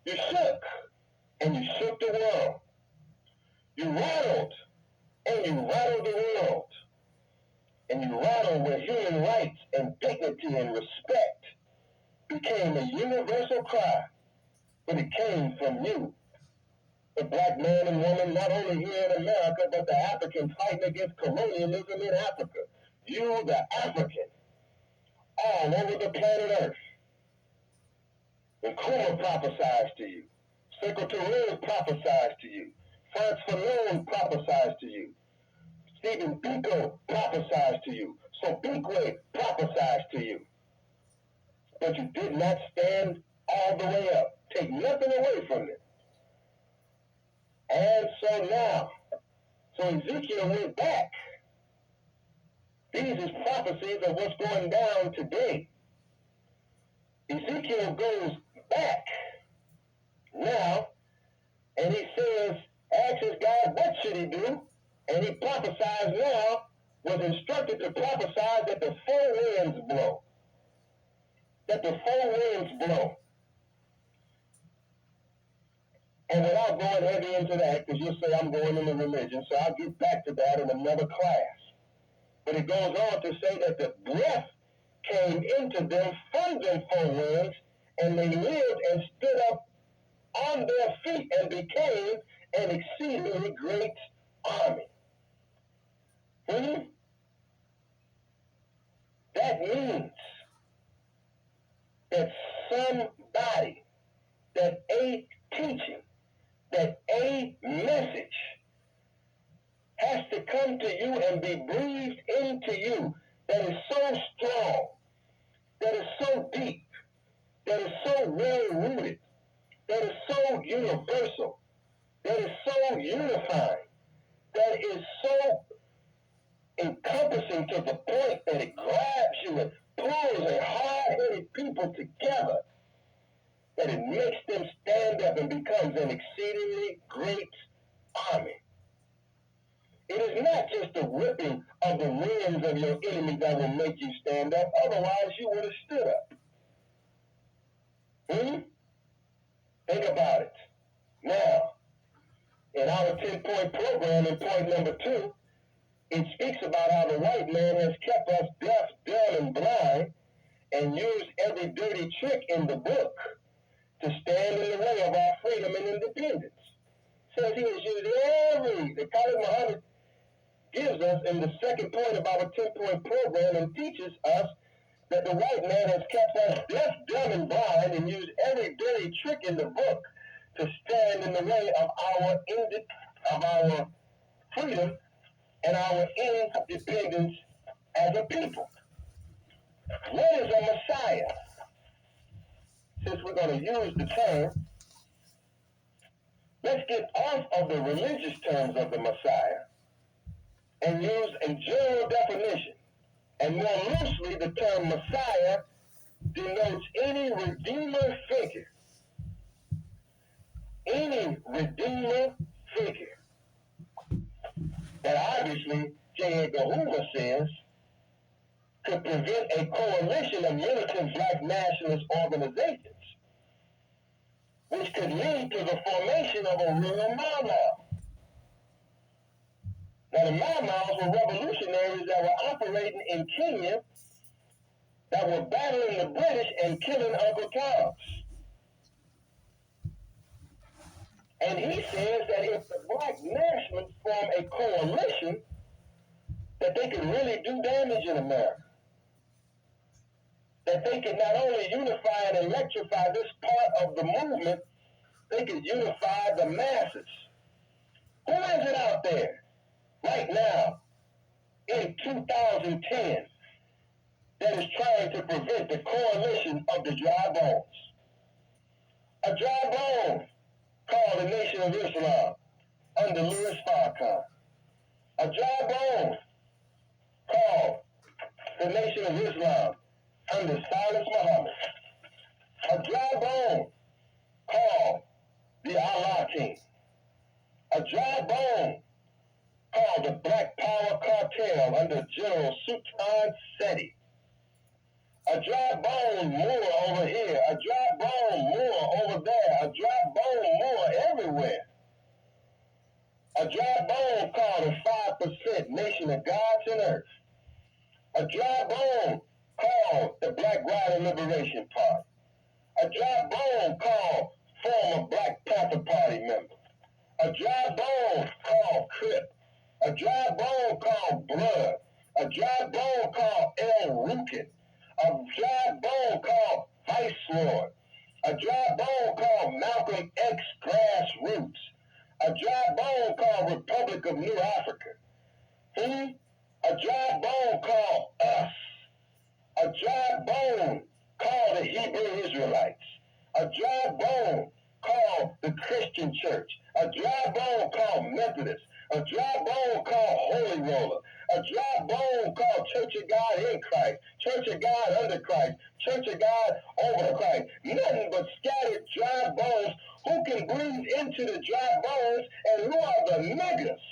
Speaker 2: You shook and you shook the world. You rattled and you rattled the world. And you rattled where human rights and dignity and respect became a universal cry, but it came from you. The black man and woman, not only here in America, but the African fighting against colonialism in Africa. You, the African, all over the planet Earth. Nkrumah prophesies to you. Secretary prophesies to you. Frantz Fanon prophesies to you. Stephen Biko prophesies to you. Sobekwe prophesies to you. But you did not stand all the way up. Take nothing away from it. And so now, Ezekiel went back. These is prophecies of what's going down today. Ezekiel goes back now, and he says, asks God, what should he do? And he prophesies now, was instructed to prophesy that the four winds blow. That the four winds blow. And without going heavy into that, because you'll say I'm going into religion, so I'll get back to that in another class. But it goes on to say that the breath came into them from them four winds, and they lived and stood up on their feet and became an exceedingly great army. That means that somebody, that a teaching, that a message has to come to you and be breathed into you that is so strong, that is so deep, that is so well rooted, that is so universal, that is so unifying, that is so encompassing to the point that it grabs you and pulls a hard-headed people together, that it makes them stand up and becomes an exceedingly great army. It is not just the whipping of the winds of your enemy that will make you stand up, otherwise you would have stood up. Think about it. Now, in our 10-point program, in point number 2, it speaks about how the white man has kept us deaf, dumb, and blind, and used every dirty trick in the book to stand in the way of our freedom and independence. Says he has used the Khalid Muhammad gives us in the second point of our 10-point program and teaches us that the white man has kept us deaf, dumb, and blind and used every dirty trick in the book to stand in the way of our freedom and our independence as a people. What is a Messiah? Since we're going to use the term, let's get off of the religious terms of the Messiah and use a general definition. And more loosely, the term Messiah denotes any redeemer figure. Any redeemer figure. That obviously, J. Edgar Hoover says, could prevent a coalition of militant black nationalist organizations, which could lead to the formation of a real Mau. Now, the Mau were revolutionaries that were operating in Kenya that were battling the British and killing Uncle Tom's. And he says that if the black nationalists form a coalition, that they could really do damage in America. That they could not only unify and electrify this part of the movement, they could unify the masses. Who is it out there right now in 2010 that is trying to prevent the coalition of the dry bones. A dry bone called the Nation of Islam under Louis Farrakhan. A dry bone called the Nation of Islam under Silas Muhammad. A dry bone called the Allah Team. A dry bone called the Black Power Cartel under General Sultan Seti. A dry bone more over here, a dry bone more over there, a dry bone more everywhere. A dry bone called the 5% Nation of Gods and Earth. A dry bone called the Black Rider Liberation Party. A dry bone called former Black Panther Party member. A dry bone called Crip. A dry bone called Blood. A dry bone called El Rukin. A dry bone called Vice Lord. A dry bone called Malcolm X Grassroots. A dry bone called Republic of New Africa. A dry bone called Us. A dry bone called the Hebrew Israelites. A dry bone called the Christian Church. A dry bone called Methodist. A dry bone called Holy Roller. A dry bone called Church of God in Christ. Church of God under Christ. Church of God over Christ. Nothing but scattered dry bones. Who can breathe into the dry bones, and who are the niggas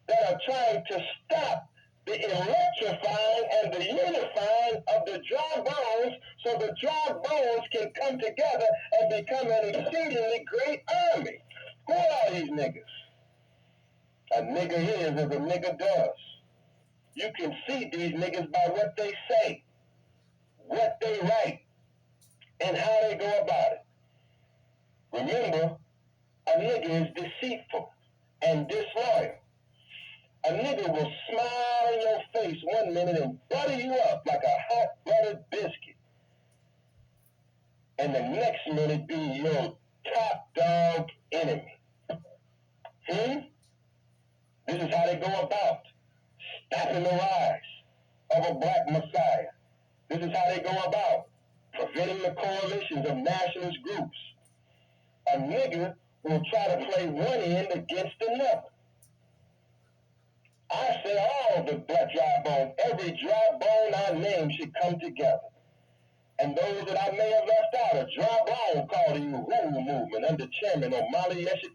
Speaker 2: that are trying to stop the electrifying and the unifying of the dry bones so the dry bones can come together and become an exceedingly great army? Who are these niggas? A nigga is as a nigga does. You can see these niggas by what they say, what they write, and how they go about it. Remember, a nigga is deceitful and disloyal. A nigga will smile in your face one minute and butter you up like a hot buttered biscuit, and the next minute be your top dog enemy. This is how they go about stopping the rise of a black messiah. This is how they go about preventing the coalitions of nationalist groups. A nigga will try to play one end against another. I say all the black dry bones, every dry bone I name should come together. And those that I may have left out, a dry bone called the Uhuru Movement under Chairman Malik Z.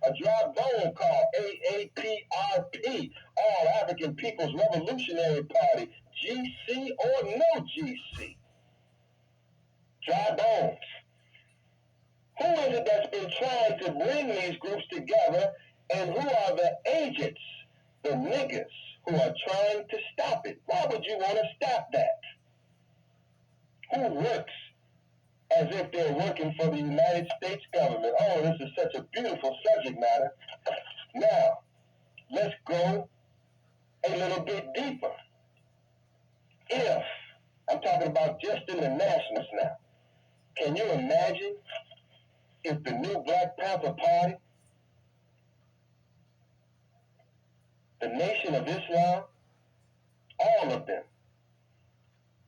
Speaker 2: A dry bone called AAPRP, All African People's Revolutionary Party, GC or no GC. Dry bones. Who is it that's been trying to bring these groups together, and who are the agents, the niggas, who are trying to stop it? Why would you want to stop that? Who works as if they're working for the United States government? Oh, this is such a beautiful subject matter. Now, let's go a little bit deeper. If, I'm talking about just in the nationals now, can you imagine if the new Black Panther Party, the Nation of Islam, all of them,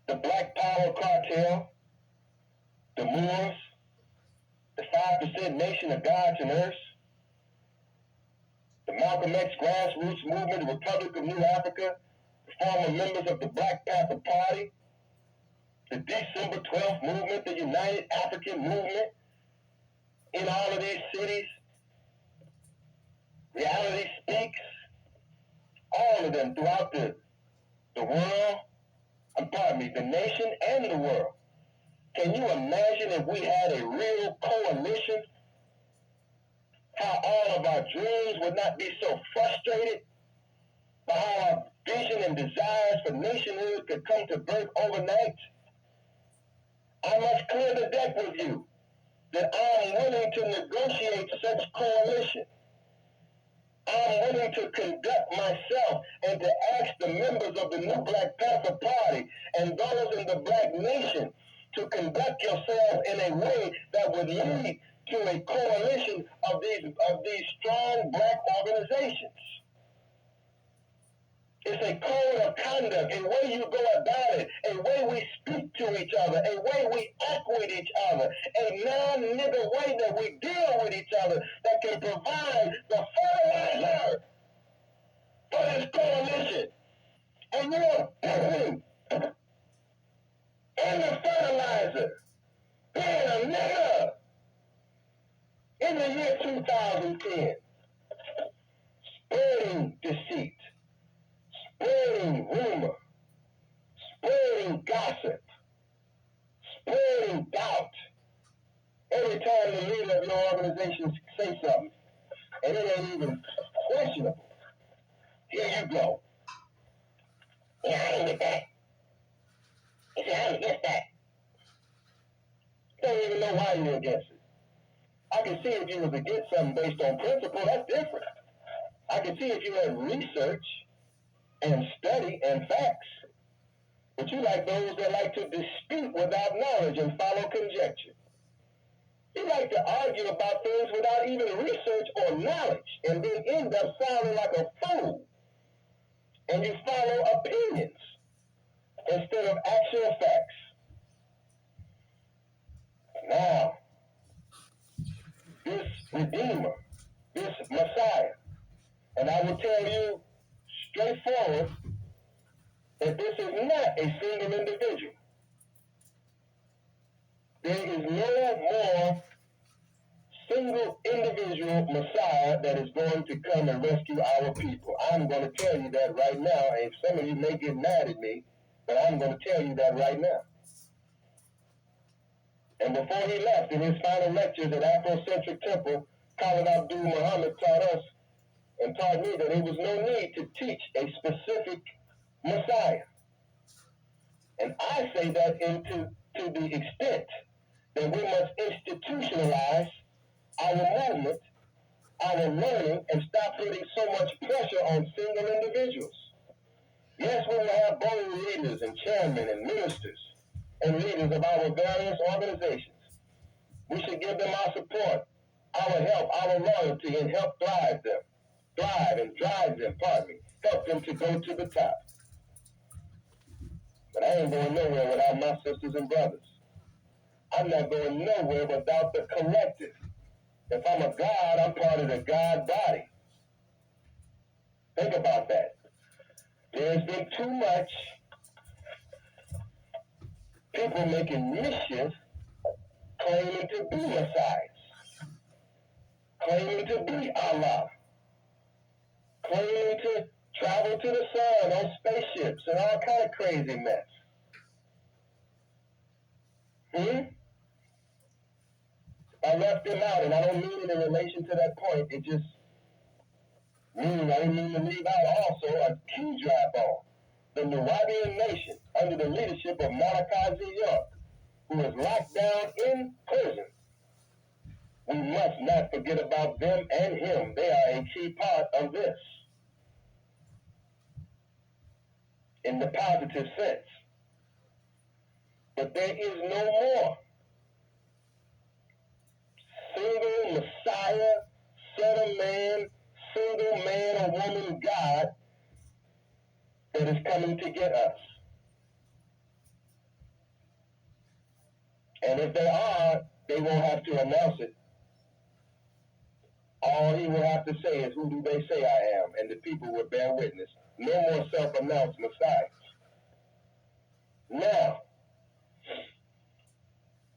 Speaker 2: the Black Power Cartel, the Moors, the 5% Nation of Gods and Earth, the Malcolm X Grassroots Movement, the Republic of New Africa, the former members of the Black Panther Party, the December 12th Movement, the United African Movement, in all of these cities, Reality Speaks, all of them throughout the world, the nation and the world. Can you imagine if we had a real coalition? How all of our dreams would not be so frustrated? How our vision and desires for nationhood could come to birth overnight? I must clear the deck with you that I'm willing to negotiate such coalition. I'm willing to conduct myself and to ask the members of the new Black Panther Party and those in the Black Nation to conduct yourselves in a way that would lead to a coalition of these strong Black organizations. It's a code of conduct, a way you go about it, a way we speak to each other, a way we act with each other, a non-nigger way that we deal with each other that can provide the fertilizer for this coalition. And you're in the fertilizer, being a nigger in the year 2010, spreading deceit, spreading rumor, spreading gossip, spreading doubt. Every time the leader of your organization say something, and it ain't even questionable, here you go. Yeah, I ain't with that. He said, I'm against that. You don't even know why you're against it. I can see if you was against something based on principle, that's different. I can see if you had research and study and facts. But you like those that like to dispute without knowledge and follow conjecture. You like to argue about things without even research or knowledge and then end up sounding like a fool. And you follow opinions instead of actual facts. Now, this Redeemer, this Messiah, and I will tell you straightforward that this is not a single individual. There is no more single individual Messiah that is going to come and rescue our people. I'm going to tell you that right now, and some of you may get mad at me, but I'm going to tell you that right now. And before he left in his final lectures at Afrocentric Temple, Khalid Abdul Muhammad taught us and taught me that there was no need to teach a specific Messiah. And I say that to the extent that we must institutionalize our movement, our learning, and stop putting so much pressure on single individuals. Yes, we will have board leaders and chairmen and ministers and leaders of our various organizations. We should give them our support, our help, our loyalty, and help drive and drive them, help them to go to the top. But I ain't going nowhere without my sisters and brothers. I'm not going nowhere without the collective. If I'm a God, I'm part of the God body. Think about that. There's been too much people making mischief, claiming to be Messiahs, claiming to be Allah, claiming to travel to the sun on spaceships and all kind of crazy mess. I left them out, and I don't mean it in relation to that point. It just means I didn't mean to leave out also a key drop on the Nubian nation under the leadership of Malik Z, who is locked down in prison. We must not forget about them and him. They are a key part of this in the positive sense. But there is no more single Messiah, son of man, single man or woman God that is coming to get us. And if they are, they won't have to announce it. All he will have to say is, who do they say I am? And the people will bear witness. No more self-announced messiahs. Now,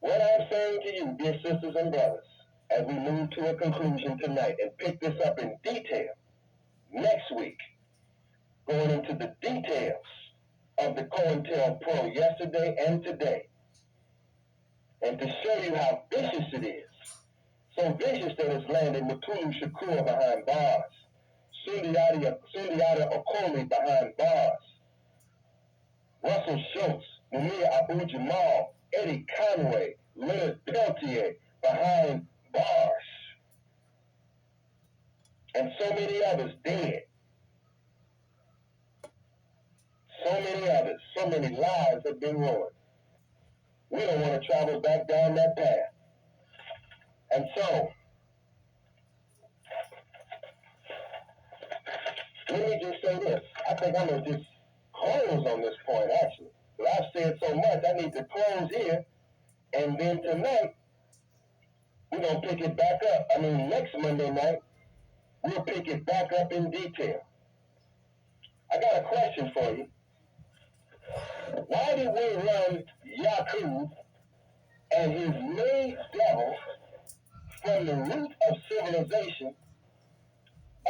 Speaker 2: what I'm saying to you, dear sisters and brothers, as we move to a conclusion tonight and pick this up in detail next week, going into the details of the Cointelpro yesterday and today, and to show you how vicious it is. So vicious that it's landed Mutulu Shakur behind bars, Sundiata Okoli behind bars, Russell Schultz, Mumia Abu Jamal, Eddie Conway, Leonard Peltier behind bars, and so many others dead. So many others, so many lives have been ruined. We don't want to travel back down that path. And so, let me just say this. I think I'm going to just close on this point, actually. But I've said so much, I need to close here. And then tonight, we're going to pick it back up. I mean, next Monday night, we'll pick it back up in detail. I got a question for you. Why did we run Yakub and his maid devil from the root of civilization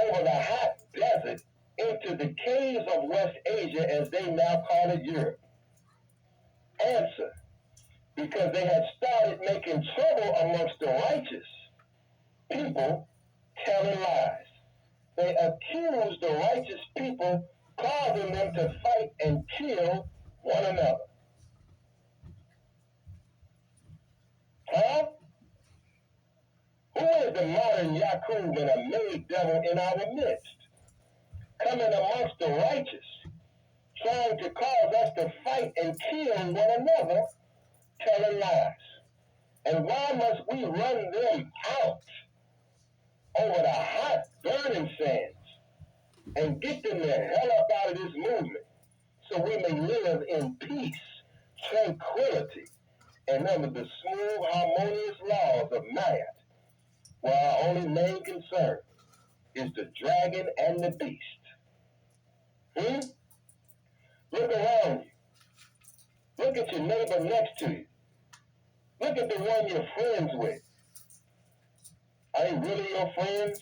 Speaker 2: over the hot desert into the caves of West Asia, as they now call it Europe? Answer: because they had started making trouble amongst the righteous people, telling lies. They accused the righteous people, causing them to fight and kill one another. Huh? Who is the modern Yakub and a maid devil in our midst, coming amongst the righteous, trying to cause us to fight and kill one another, telling lies? And why must we run them out over the hot burning sands and get them the hell up out of this movement so we may live in peace, tranquility, and under the smooth, harmonious laws of Maya, where our only main concern is the dragon and the beast? Look around you. Look at your neighbor next to you. Look at the one you're friends with. Are they really your friends?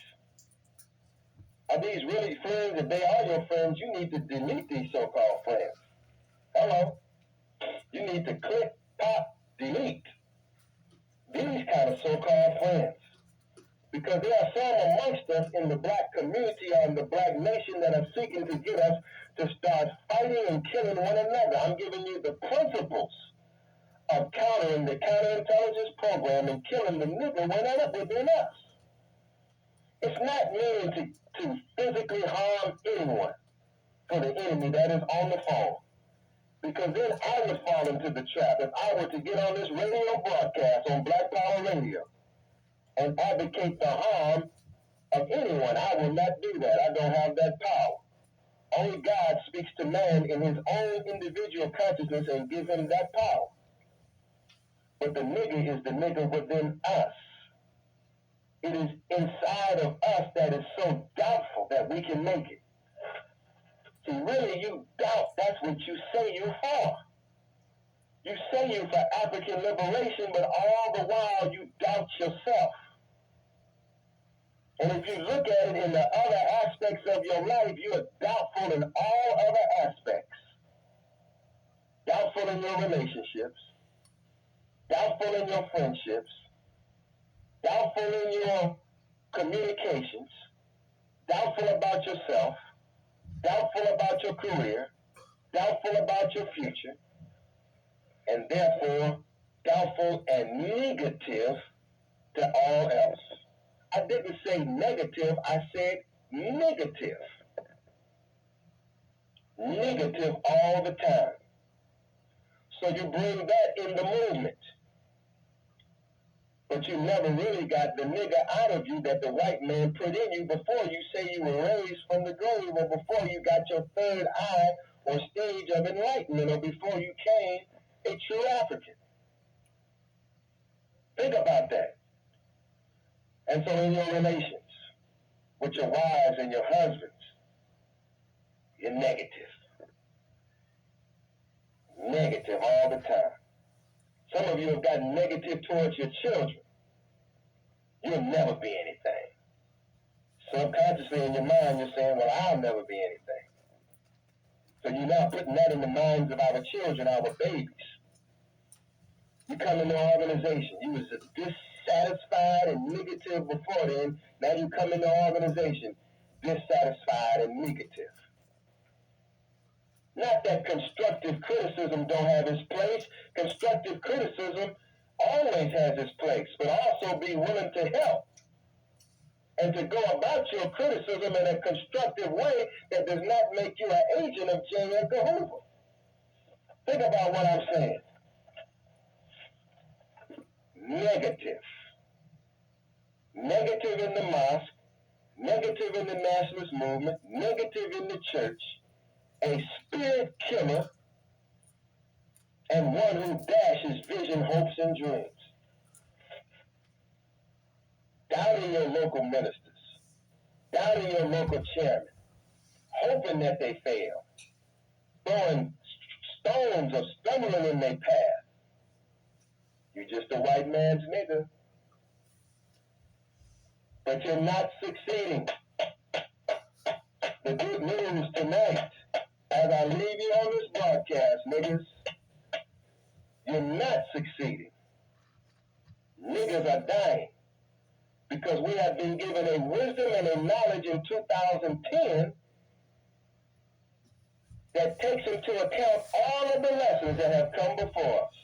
Speaker 2: Are these really friends? If they are your friends, you need to delete these so-called friends. Hello? You need to click, pop, delete these kind of so-called friends. Because there are some amongst us in the black community or in the black nation that are seeking to get us to start fighting and killing one another. I'm giving you the principles of countering the counterintelligence program and killing the nigger within us. It's not meaning to physically harm anyone for the enemy that is on the phone. Because then I would fall into the trap if I were to get on this radio broadcast on Black Power Radio and advocate the harm of anyone. I will not do that. I don't have that power. Only God speaks to man in his own individual consciousness and gives him that power. But the nigger is the nigger within us. It is inside of us that is so doubtful that we can make it. See, really, you doubt that's what you say you're for. You say you're for African liberation, but all the while you doubt yourself. And if you look at it in the other aspects of your life, you are doubtful in all other aspects. Doubtful in your relationships, doubtful in your friendships, doubtful in your communications, doubtful about yourself, doubtful about your career, doubtful about your future, and therefore doubtful and negative to all else. I didn't say negative, I said negative. Negative all the time. So you bring that in the movement. But you never really got the nigger out of you that the white man put in you before you say you were raised from the grave, or before you got your third eye or stage of enlightenment, or before you came a true African. Think about that. And so in your relations with your wives and your husbands, you're negative. Negative all the time. Some of you have gotten negative towards your children. You'll never be anything. Subconsciously in your mind, you're saying, well, I'll never be anything. So you're now putting that in the minds of our children, our babies. You come into an organization. You was dissatisfied and negative before then. Now you come into an organization dissatisfied and negative. Not that constructive criticism don't have its place. Constructive criticism always has its place, but also be willing to help and to go about your criticism in a constructive way that does not make you an agent of J. Edgar Hoover. Think about what I'm saying. Negative. Negative in the mosque, negative in the nationalist movement, negative in the church, a spirit killer, and one who dashes vision, hopes, and dreams. Doubting your local ministers, doubting your local chairman, hoping that they fail, throwing stones or stumbling in their path. You're just a white man's nigga. But you're not succeeding. The good news tonight, as I leave you on this broadcast, niggas, you're not succeeding. Niggas are dying because we have been given a wisdom and a knowledge in 2010 that takes into account all of the lessons that have come before us.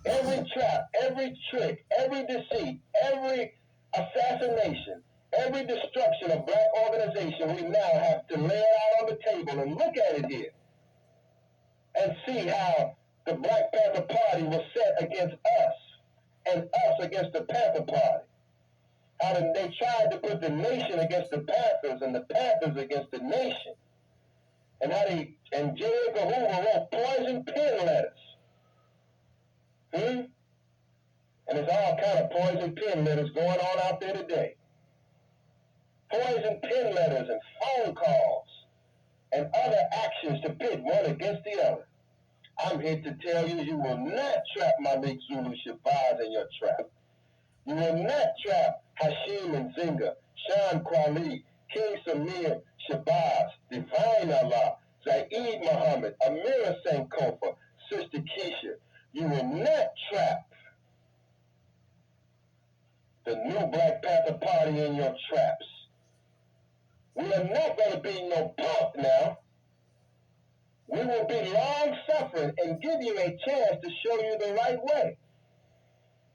Speaker 2: Every trap, every trick, every deceit, every assassination, every destruction of black organization, we now have to lay it out on the table and look at it here and see how the Black Panther Party was set against us and us against the Panther Party. How they tried to put the nation against the Panthers and the Panthers against the nation. And how and J. Edgar Hoover wrote poison pen letters. And there's all kind of poison pen letters going on out there today. Poison pen letters and phone calls and other actions to pit one against the other. I'm here to tell you, you will not trap Malik Zulu Shabazz in your trap. You will not trap Hashim and Zinga, Sean Kwali, King Samir, Shabazz, Divine Allah, Zaid Muhammad, Amira Sankofa, Sister Keisha. You will not trap the new Black Panther Party in your traps. We are not going to be no punk now. We will be long-suffering and give you a chance to show you the right way.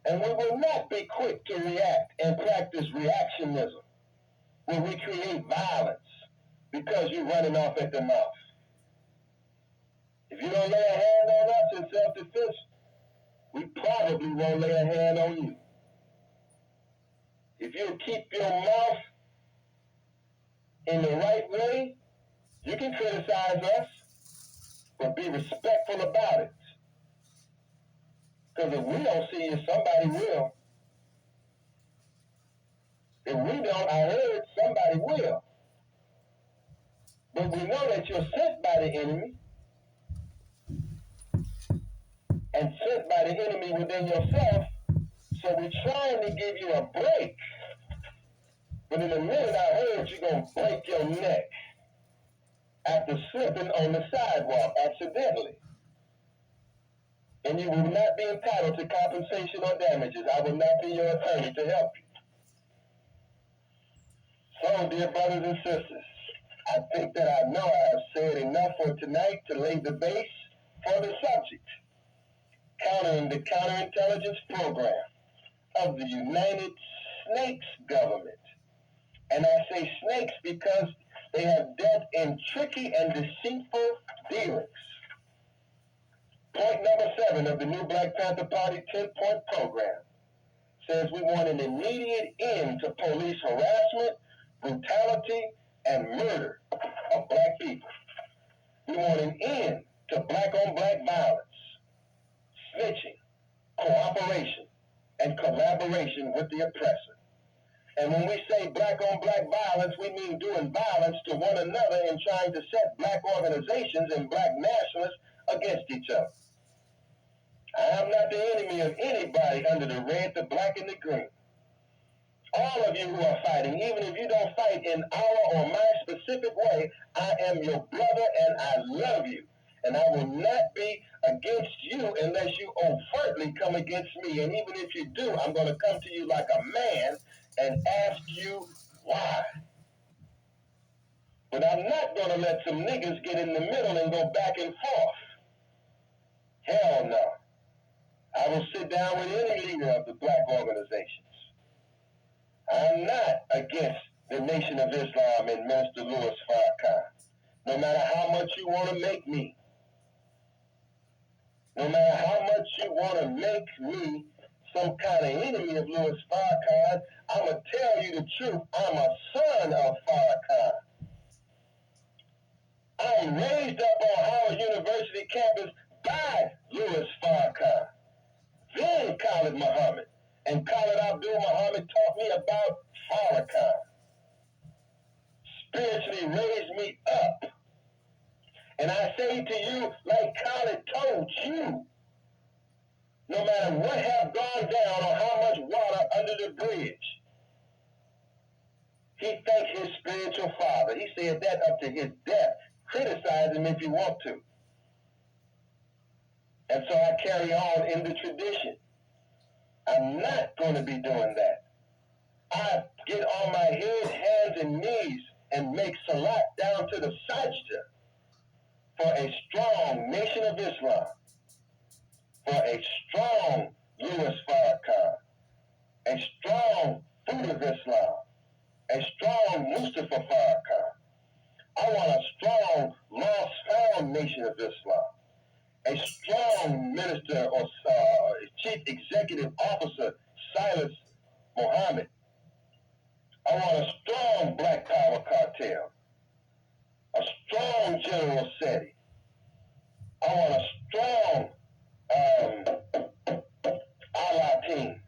Speaker 2: And we will not be quick to react and practice reactionism, where we create violence because you're running off at the mouth. If you don't lay a hand on us in self-defense, we probably won't lay a hand on you. If you keep your mouth in the right way, you can criticize us, but be respectful about it. Because if we don't see you, somebody will. If we don't, I heard somebody will. But we know that you're sent by the enemy, and sent by the enemy within yourself, so we're trying to give you a break. But in a minute, I heard you're going to break your neck after slipping on the sidewalk accidentally. And you will not be entitled to compensation or damages. I will not be your attorney to help you. So, dear brothers and sisters, I think that I know I have said enough for tonight to lay the base for the subject. Countering the counterintelligence program of the United Snakes government. And I say snakes because they have dealt in tricky and deceitful dealings. Point number 7 of the new Black Panther Party 10-point program says we want an immediate end to police harassment, brutality, and murder of black people. We want an end to black-on-black violence, snitching, cooperation, and collaboration with the oppressor. And when we say black-on-black violence, we mean doing violence to one another and trying to set black organizations and black nationalists against each other. I am not the enemy of anybody under the red, the black, and the green. All of you who are fighting, even if you don't fight in our or my specific way, I am your brother and I love you. And I will not be against you unless you overtly come against me. And even if you do, I'm going to come to you like a man and ask you why. But I'm not going to let some niggas get in the middle and go back and forth. Hell no. I will sit down with any leader of the black organizations. I'm not against the Nation of Islam and Minister Louis Farrakhan, no matter how much you want to make me. No matter how much you want to make me some kind of enemy of Louis Farrakhan, I'm going to tell you the truth. I'm a son of Farrakhan. I'm and raised up on Howard University campus by Louis Farrakhan, then Khalid Muhammad. And Khalid Abdul Muhammad taught me about Farrakhan. Spiritually raised me up. And I say to you, like Khalid told you, no matter what have gone down or how much water under the bridge, he thanked his spiritual father. He said that up to his death. Criticize him if you want to. And so I carry on in the tradition. I'm not going to be doing that. I get on my head, hands, and knees and make salat down to the sajda for a strong Nation of Islam, for a strong Louis Farrakhan, a strong Food of Islam, a strong Mustafa Farrakhan. I want a strong Lost Found Nation of Islam, a strong minister or chief executive officer, Silas Muhammad. I want a strong Black Power cartel, a strong General Seti. I want a strong Allah team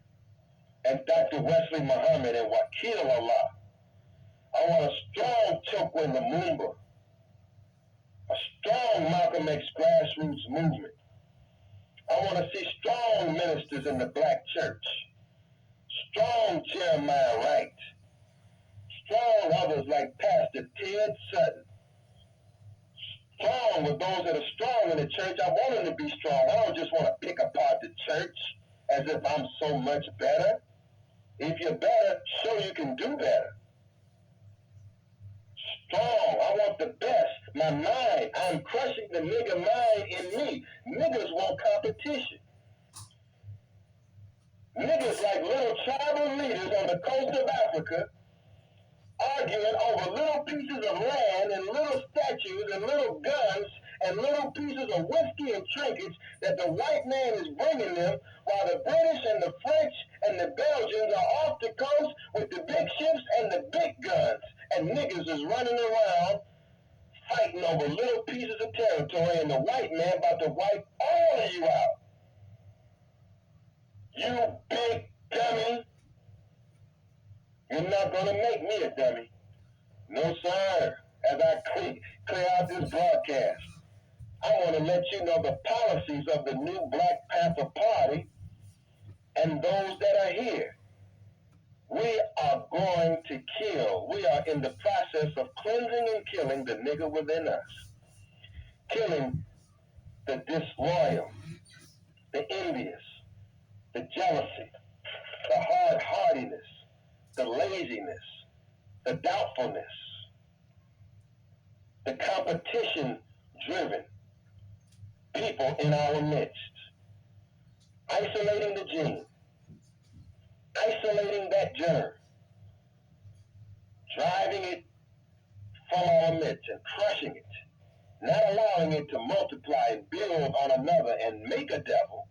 Speaker 2: and Dr. Wesley Muhammad and Wakil Allah. I want a strong Chokwe Lumumba, a strong Malcolm X grassroots movement. I want to see strong ministers in the black church, strong Jeremiah Wright, strong others like Pastor Ted Sutton, strong with those that are strong in the church. I want them to be strong. I don't just want to pick apart the church as if I'm so much better. If you're better, show you can do better. Strong. I want the best. My mind. I'm crushing the nigga mind in me. Niggas want competition. Niggas like little tribal leaders on the coast of Africa arguing over little pieces of land and little statues and little guns and little pieces of whiskey and trinkets that the white man is bringing them, while the British and the French and the Belgians are off the coast with the big ships and the big guns. And niggas is running around fighting over little pieces of territory, and the white man about to wipe all of you out. You big dummy. You're not going to make me a dummy. No, sir. As I clear out this broadcast, I want to let you know the policies of the new Black Panther Party and those that are here. We are going to kill. We are in the process of cleansing and killing the nigger within us. Killing the disloyal, the envious, the jealousy, the hard-heartedness, the laziness, the doubtfulness, the competition-driven people in our midst. Isolating the gene, isolating that germ, driving it from our midst and crushing it, not allowing it to multiply and build on another and make a devil.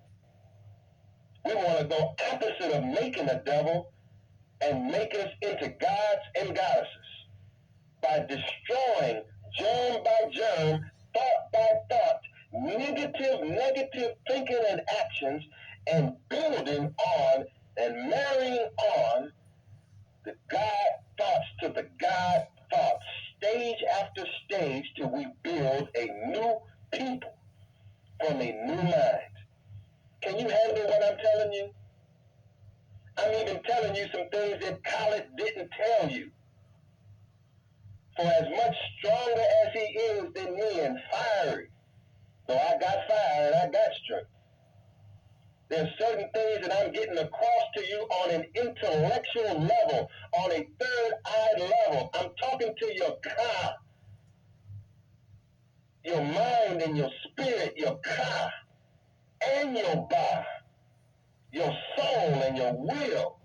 Speaker 2: We want to go opposite of making a devil and make us into gods and goddesses by destroying germ by germ, thought by thought, negative thinking and actions, and building on and marrying on the God thoughts to the God thoughts, stage after stage, till we build a new people from a new mind. Can you handle what I'm telling you? I'm even telling you some things that Khalid didn't tell you. For as much stronger as he is than me and fiery, though I got fire and I got strength, there's certain things that I'm getting across to you on an intellectual level, on a third-eye level. I'm talking to your ka, your mind and your spirit, your ka, and your ba, your soul and your will,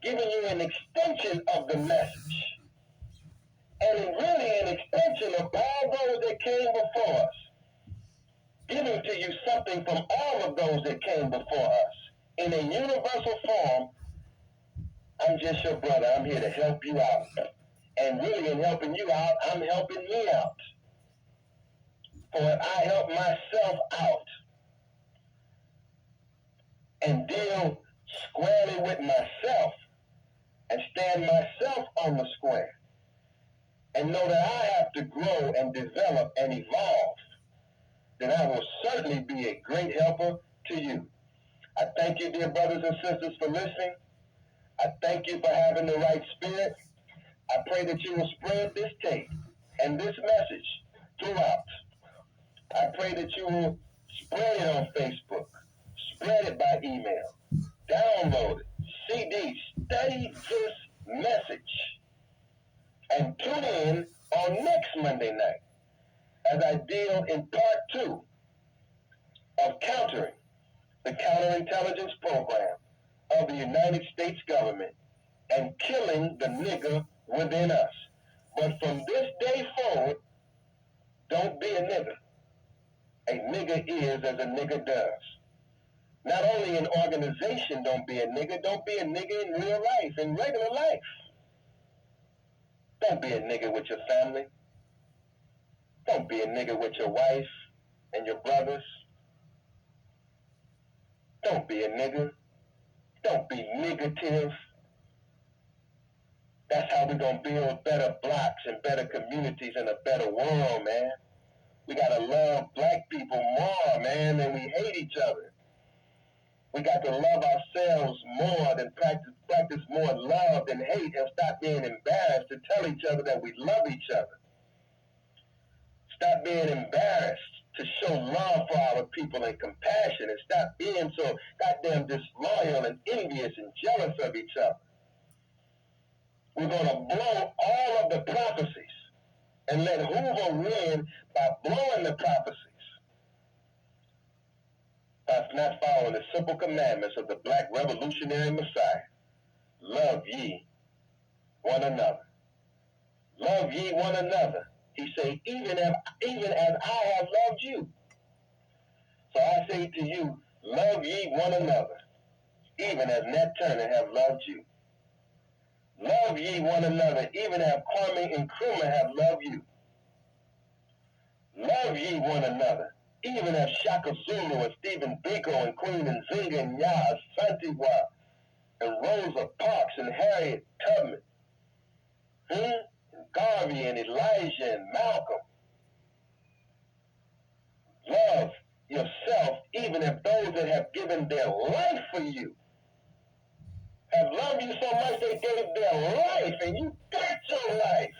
Speaker 2: giving you an extension of the message. And really an extension of all those that came before us, giving to you something from all of those that came before us. In a universal form, I'm just your brother. I'm here to help you out. And really in helping you out, I'm helping me out. For if I help myself out and deal squarely with myself and stand myself on the square and know that I have to grow and develop and evolve, then I will certainly be a great helper to you. I thank you, dear brothers and sisters, for listening. I thank you for having the right spirit. I pray that you will spread this tape and this message throughout. I pray that you will spread it on Facebook, spread it by email, download it, CD, study this message, and tune in on next Monday night as I deal in part 2 of countering the counterintelligence program of the United States government and killing the nigger within us. But from this day forward, don't be a nigger. A nigger is as a nigger does. Not only in organization, don't be a nigger in real life, in regular life. Don't be a nigger with your family. Don't be a nigger with your wife and your brothers. Don't be a nigger. Don't be negative. That's how we're going to build better blocks and better communities and a better world, man. We got to love black people more, man, than we hate each other. We got to love ourselves more than practice more love than hate, and stop being embarrassed to tell each other that we love each other. Stop being embarrassed to show love for our people and compassion, and stop being so goddamn disloyal and envious and jealous of each other. We're going to blow all of the prophecies and let Hoover win by blowing the prophecies, by not following the simple commandments of the black revolutionary Messiah. Love ye one another. Love ye one another. He said, even as I have loved you. So I say to you, love ye one another, even as Nat Turner have loved you. Love ye one another, even as Kwame Nkrumah have loved you. Love ye one another, even as Shaka Zulu and Stephen Biko and Queen Nzinga and Yaa Asantewaa and Rosa Parks and Harriet Tubman, and Garvey and Elijah and Malcolm. Love yourself, even if those that have given their life for you have loved you so much they gave their life, and you got your life.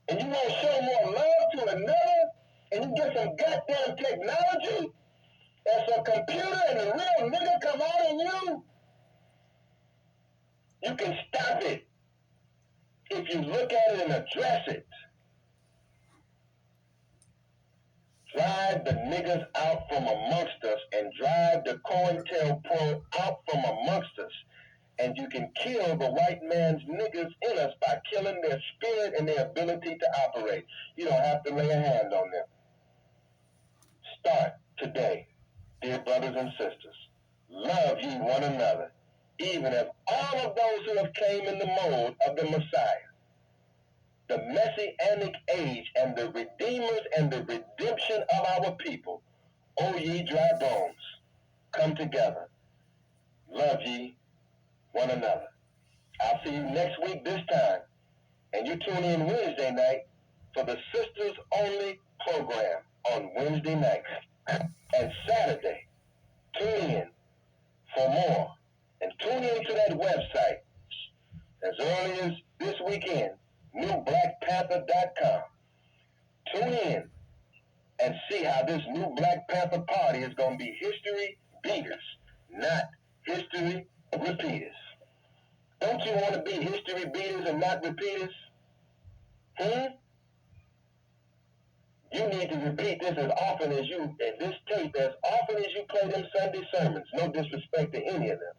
Speaker 2: And you want to show more love to another, and you get some goddamn technology and some computer and a real nigga come out in you, you can stop it if you look at it and address it. Drive the niggas out from amongst us and drive the Cointelpro out from amongst us. And you can kill the white man's niggas in us by killing their spirit and their ability to operate. You don't have to lay a hand on them. Start today, dear brothers and sisters. Love ye one another, even as all of those who have came in the mold of the Messiah, the messianic age, and the redeemers and the redemption of our people. O ye dry bones, come together. Love ye one another. I'll see you next week this time, and you tune in Wednesday night for the Sisters Only program on Wednesday night. And Saturday, tune in for more, and tune in to that website as early as this weekend, newblackpanther.com. Tune in and see how this new Black Panther Party is going to be history beaters, not history repeaters. Don't you want to be history beaters and not repeaters? You need to repeat this as often as you, and this tape, as often as you play them Sunday sermons. No disrespect to any of them.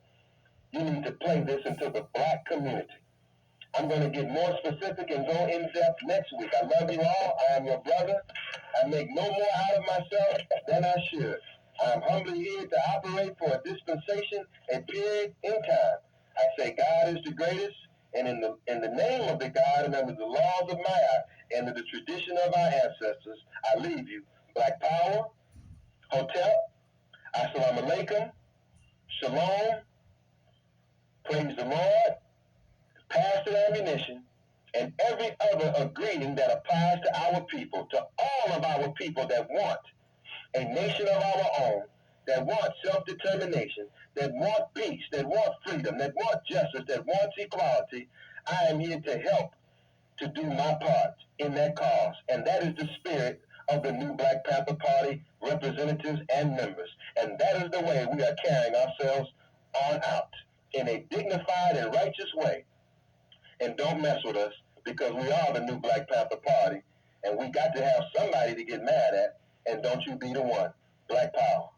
Speaker 2: You need to play this into the black community. I'm going to get more specific and go in depth next week. I love you all. I am your brother. I make no more out of myself than I should. I am humbly here to operate for a dispensation, a period in time. I say God is the greatest, And in the name of the God and under the laws of Maya and in the tradition of our ancestors, I leave you. Black Power, Hotep, Assalamu Alaikum, Shalom, praise the Lord, pass the ammunition, and every other greeting that applies to our people, to all of our people that want a nation of our own, that want self-determination, that want peace, that want freedom, that want justice, that wants equality. I am here to help to do my part in that cause. And that is the spirit of the new Black Panther Party representatives and members. And that is the way we are carrying ourselves on out in a dignified and righteous way. And don't mess with us, because we are the new Black Panther Party, and we got to have somebody to get mad at, and don't you be the one. Black Power.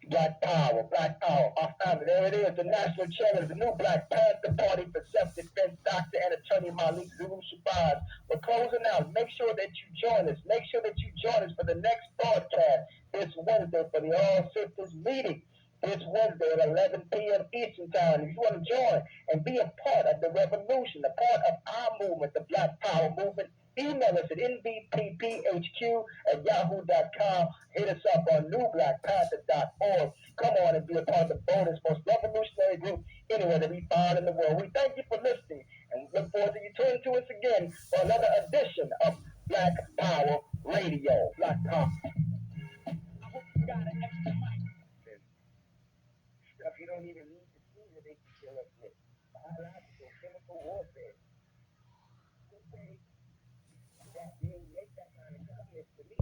Speaker 1: Black Power, Black Power. Our family, there it is, the national chairman of the new Black Panther Party for Self-Defense, Dr. and Attorney Malik Z. Shabazz. We're closing out. Make sure that you join us. Make sure that you join us for the next broadcast this Wednesday for the All Sisters meeting. This Wednesday at 11 p.m. Eastern Time. If you want to join and be a part of the revolution, a part of our movement, the Black Power movement, email us at nbpphq@yahoo.com. Hit us up on newblackpanther.org. Come on and be a part of the boldest, most revolutionary group anywhere to be found in the world. We thank you for listening and look forward to you tuning to us again for another edition of Black Power Radio. Black Power. I hope you got an extra mic. Stuff you don't even need to see that they can kill us with. Biological, chemical warfare. Okay. That being make that kind of comment to me.